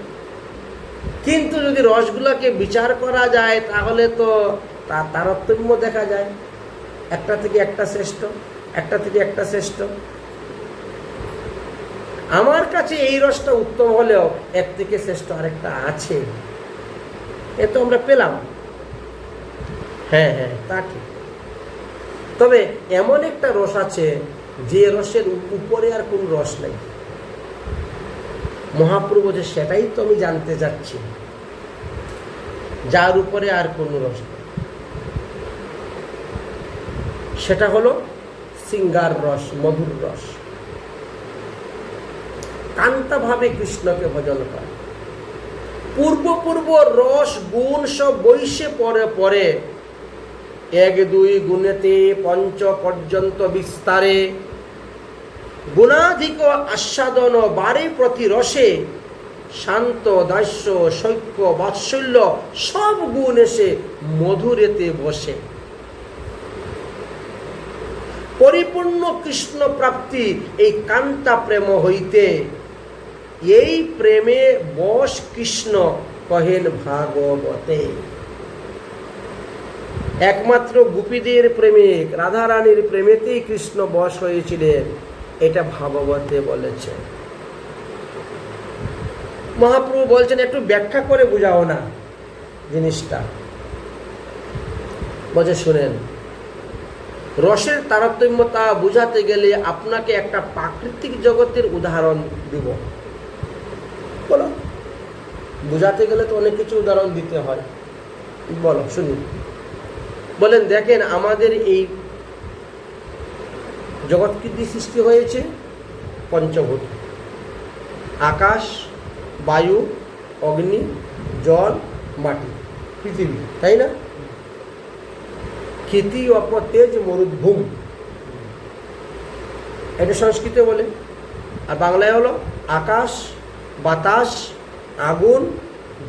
কিন্তু যদি রসগুলাকে বিচার করা যায় তাহলে তো তার তারতম্য দেখা যায়, একটা থেকে একটা শ্রেষ্ঠ, একটা থেকে একটা শ্রেষ্ঠ। আমার কাছে এই রসটা উত্তম হলেও এর থেকে শ্রেষ্ঠ আরেকটা আছে, এ তো আমরা পেলাম। হ্যাঁ, তা ঠিক। তবে এমন একটা রস আছে যে রসের উপরে আর কোন রস নেই। মহাপ্রভু যে সেটাই তো আমি জানতে চাচ্ছি, যার উপরে আর কোন রস নেই। সেটা হলো সিঙ্গার রস, মধুর রস। কান্তা ভাবে কৃষ্ণকে ভজন করে, পূর্ব রস গুণ সব বৈশে পরে এক দুই গুণেতে পঞ্চ পর্যন্ত বিস্তারে গুণাধিক আস্বাদন বারে প্রতি রসে শান্ত দাস্য সৈক্য বাৎসল্য সব গুণ এসে মধুরেতে বসে। পরিপূর্ণ কৃষ্ণ প্রাপ্তি এই কান্তা প্রেম হইতে, এই প্রেমে বশ কৃষ্ণ কহেন ভাগবতে। একমাত্র গোপীদের প্রেমিক রাধারানীর প্রেমেতেই কৃষ্ণ বশ হয়েছিলেন, এটা ভাগবতে বলেছে। মহাপ্রভু বলছেন, একটু ব্যাখ্যা করে বুঝাও না জিনিসটা। বলছে, শুনেন, রসের তারতম্যতা বুঝাতে গেলে আপনাকে একটা প্রাকৃতিক জগতের উদাহরণ দিব। বলো, বুঝাতে গেলে তো অনেক কিছু উদাহরণ দিতে হয়, বলো শুনি। বলেন, দেখেন, আমাদের এই জগৎ কি দিয়ে সৃষ্টি হয়েছে? পঞ্চভূত, আকাশ, বায়ু, অগ্নি, জল, মাটি, পৃথিবী, তাই না? ক্ষিতি অপ তেজ মরুদ্ভূম, এটা সংস্কৃতে বলে। আর বাংলায় হলো আকাশ, বাতাস, আগুন,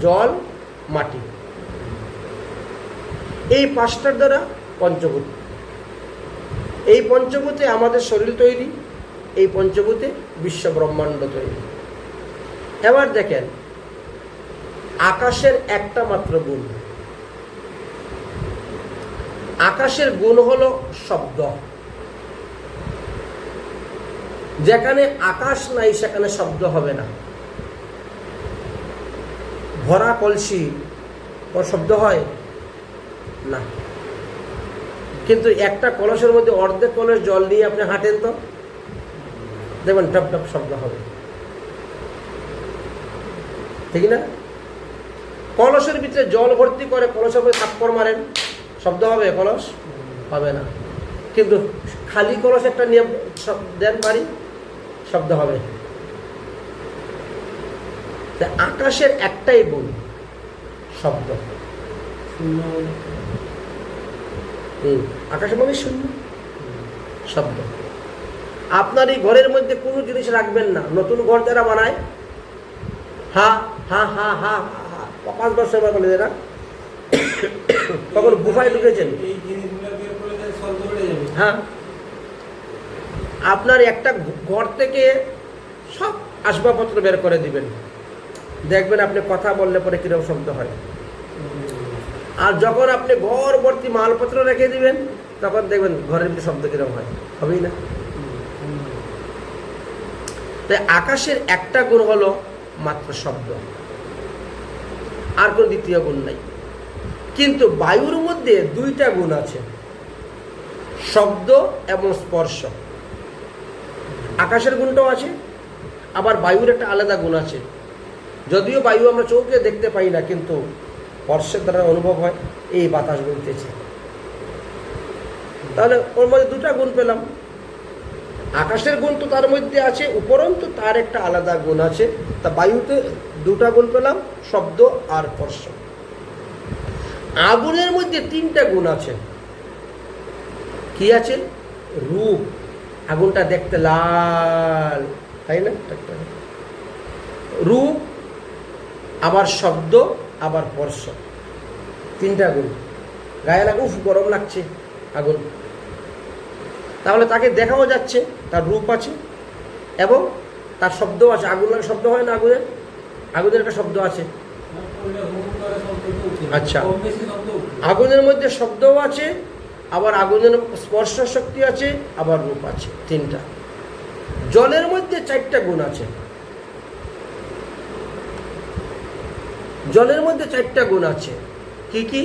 জল, মাটি। এই পাঁচটার দ্বারা পঞ্চভূত। এই পঞ্চভূতে আমাদের শরীর তৈরি, এই পঞ্চভূতে বিশ্ব ব্রহ্মাণ্ড তৈরি। এবার দেখেন, আকাশের একটা মাত্র গুণ, আকাশের গুণ হলো শব্দ। যেখানে আকাশ নাই সেখানে শব্দ হবে না। ভরা কলসি, ওর শব্দ হয় না। কিন্তু একটা কলসের মধ্যে অর্ধেক কলস জল নিয়ে আপনি হাঁটেন তো দেখবেন টপ টপ শব্দ হবে, ঠিক না? কলসের ভিতরে জল ভর্তি করে কলসের মধ্যে থাপ্পড় মারেন, শব্দ হবে? কলস হবে না। কিন্তু খালি কলস একটা নিয়ে দেন বাড়ি, শব্দ হবে। আকাশের একটাই গুণ, শব্দ। আকাশের মধ্যে শূন্য, শব্দ। আপনার এই ঘরের মধ্যে কোনো জিনিস রাখবেন না। নতুন ঘর যারা বানায়, হা হা হা হা হা 5 বছর বলে এরা, তখন গুফায় ঢুকেছেন। হ্যাঁ, আপনার একটা ঘর থেকে সব আসবাবপত্র বের করে দিবেন, দেখবেন আপনি কথা বললে পরে কিরকম শব্দ হয়। আর যখন আপনি ঘর ভর্তি মালপত্র রেখে দিবেন, তখন দেখবেন ঘরের ভিতরে শব্দ কিরকম হয়, হবেই না? তাই আকাশের একটা গুণ হলো মাত্র শব্দ, আর কোনো দ্বিতীয় গুণ নাই। কিন্তু বায়ুর মধ্যে দুইটা গুণ আছে, শব্দ এবং স্পর্শ। আকাশের গুণটাও আছে, আবার বায়ুর একটা আলাদা গুণ আছে। যদিও বায়ু আমরা চোখে দেখতে পাই না, কিন্তু স্পর্শের দ্বারা অনুভব হয় এই বাতাস বইতেছে। তাহলে ওর মধ্যে দুটা গুণ পেলাম। আকাশের গুণ তো তার মধ্যে আছে, উপরন্তু তার একটা আলাদা গুণ আছে। তা বায়ুতে দুটা গুণ পেলাম, শব্দ আর স্পর্শ। আগুনের মধ্যে তিনটা গুণ আছে। কি আছে? রূপ, আগুনটা দেখতে লাল, তাই না? রূপ, আবার শব্দ, আবার স্পর্শ, তিনটা গুণ। গায়ে লাগে, উফ গরম লাগছে, আগুন। তাহলে তাকে দেখাও যাচ্ছে, তার রূপ আছে এবং তার শব্দও আছে। আগুনের শব্দ হয় না? আগুনের একটা শব্দ আছে। আচ্ছা, আগুনের মধ্যে শব্দও আছে, আবার আগুনের স্পর্শ শক্তি আছে, আবার রূপ আছে, তিনটা। জলের মধ্যে চারটা গুণ আছে। জলের মধ্যে চারটা গুণ আছে। কি কি?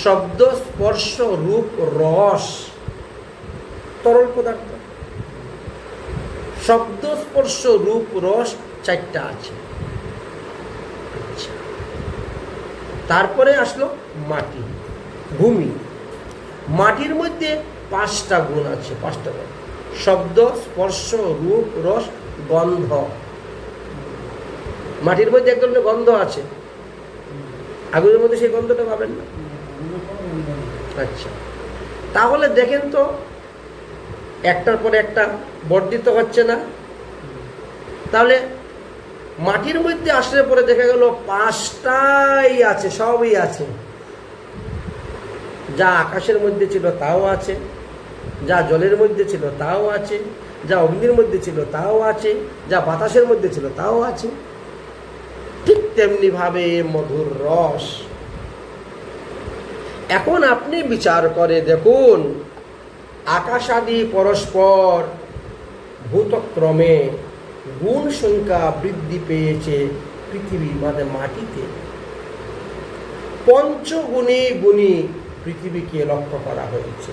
শব্দ, স্পর্শ, রূপ, রস। তরল পদার্থ। শব্দ, স্পর্শ, রূপ, রস চারটা আছে। তারপরে আসলো মাটি, ভূমি। মাটির মধ্যে পাঁচটা গুণ আছে, পাঁচটা গুণ। শব্দ, স্পর্শ, রূপ, রস, গন্ধ। মাটির মধ্যে এক ধরনের গন্ধ আছে, আগুনের মধ্যে সেই গন্ধটা পাবেন না। আচ্ছা, তাহলে দেখেন তো একটার পরে একটা বর্ধিত হচ্ছে না? তাহলে মাটির মধ্যে আসলে পরে দেখা গেল পাঁচটাই আছে, সবই আছে। যা আকাশের মধ্যে ছিল তাও আছে, যা জলের মধ্যে ছিল তাও আছে, যা অগ্নির মধ্যে ছিল তাও আছে, যা বাতাসের মধ্যে ছিল তাও আছে। ঠিক তেমনি ভাবে মধুর রস। এখন আপনি বিচার করে দেখুন, আকাশাদি পরস্পর ভূতক্রমে গুণ সংখ্যা বৃদ্ধি পেয়েছে পৃথিবী মানে মাটিতে। পঞ্চগুণী গুণী পৃথিবীকে লক্ষ্য করা হয়েছে।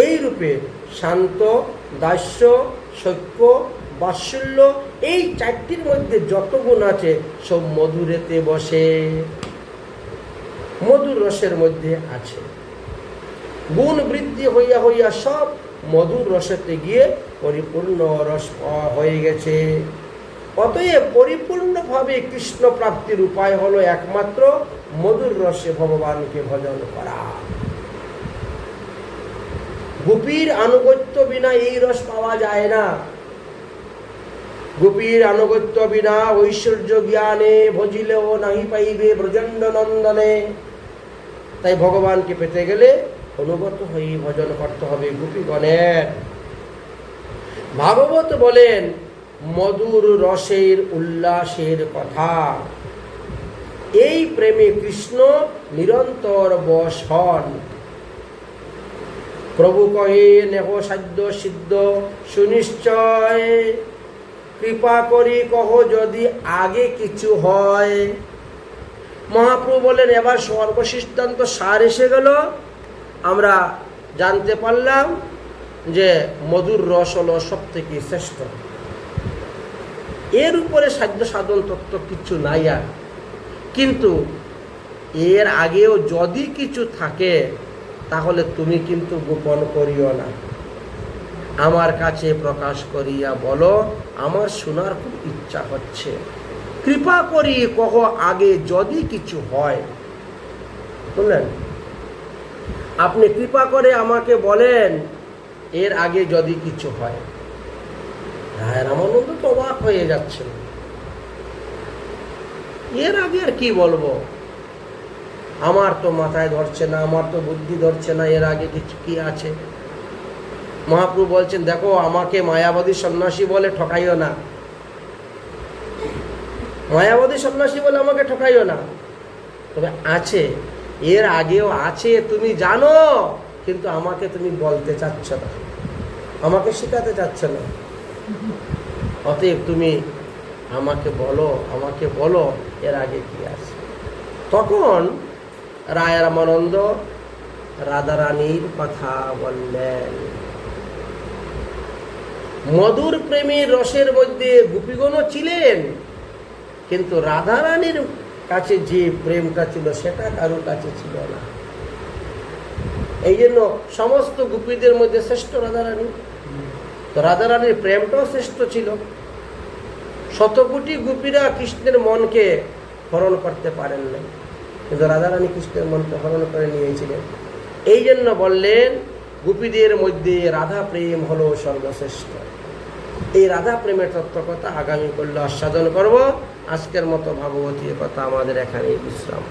এই রূপে শান্ত, দাস্য, সৈক্য, বাৎসল্য, এই চারটির মধ্যে যত গুণ আছে সব মধুরেতে বসে, মধুর রসের মধ্যে আছে। গুণ বৃদ্ধি হইয়া হইয়া সব মধুর রসেতে গিয়ে পরিপূর্ণ রস হয়ে গেছে। অতএব পরিপূর্ণভাবে কৃষ্ণ প্রাপ্তির উপায় হলো একমাত্র মধুর রসে ভগবানকে ভজন করা। গোপীর আনুগত্য বিনা এই রস পাওয়া যায় না। গোপীর আনুগত্য বিনা ঐশ্বর্য জ্ঞানে ভজিলেও নাহি পাইবে ব্রজণ্ড নন্দনে। তাই ভগবানকে পেতে গেলে অনুগত হয়ে ভজন করতে হবে গোপীগণের। ভাগবত বলেন মধুর রসের উল্লাসের কথা। এই প্রেমে কৃষ্ণ নিরন্তর বশ হন। প্রভু কহে নেহ সাধ্য সিদ্ধ সুনিশ্চয়, কৃপা করি কহ যদি আগে কিছু হয়। মহাপ্রভু বলেন এবার সর্বসিদ্ধান্ত সার এসে গেল। আমরা জানতে পারলাম যে মধুর রস হলো সব থেকে শ্রেষ্ঠ। এর উপরে সাধ্য সাধন তত্ত্ব কিছু নাই আর। কিন্তু এর আগেও যদি কিছু থাকে তাহলে তুমি কিন্তু গোপন করিও না, আমার কাছে প্রকাশ করিয়া বলো, আমার শোনার খুব ইচ্ছা হচ্ছে। কৃপা করি কহ আগে যদি কিছু হয়। বুঝলেন? আপনি কৃপা করে আমাকে বলেন এর আগে যদি কিছু হয়। হ্যাঁ, রামানন্দ তো অবাক হয়ে যাচ্ছে, এর আগে আর কি বলবো, আমার তো মাথায় ধরছে না, আমার তো বুদ্ধি ধরছে না, এর আগে কিছু কি আছে। মহাপ্রভু বলছেন দেখো, আমাকে মায়াবাদী সন্ন্যাসী বলে ঠকাইও না, মায়াবাদী সন্ন্যাসী বলে আমাকে ঠকাইও না। তবে আছে, এর আগেও আছে, তুমি জানো, কিন্তু আমাকে তুমি বলতে চাচ্ছ না, আমাকে শেখাতে চাচ্ছ না। অতএব তুমি আমাকে বলো, আমাকে বলো এর আগে কি আছে। তখন রায় রামানন্দ রাধারানীর কথা বললেন। মধুর প্রেমের রসের মধ্যে গোপীগণও ছিলেন, কিন্তু রাধারানীর কাছে যে প্রেমটা ছিল সেটা কারোর কাছে ছিল না। এই জন্য সমস্ত গোপীদের মধ্যে শ্রেষ্ঠ রাধারানী। তো রাধারানীর প্রেমটাও শ্রেষ্ঠ ছিল। শতকোটি গোপীরা কৃষ্ণের মনকে হরণ করতে পারেন না, কিন্তু রাধারানী কৃষ্ণের মনকে হরণ করে নিয়েছিলেন। এই জন্য বললেন গোপীদের মধ্যে রাধা প্রেম হলো সর্বশ্রেষ্ঠ। এই রাধা প্রেমের তত্ত্ব কথা আগামী করলে আস্বাদন করব। আজকের মতো ভাগবতীয় কথা আমাদের এখানেই বিশ্রাম।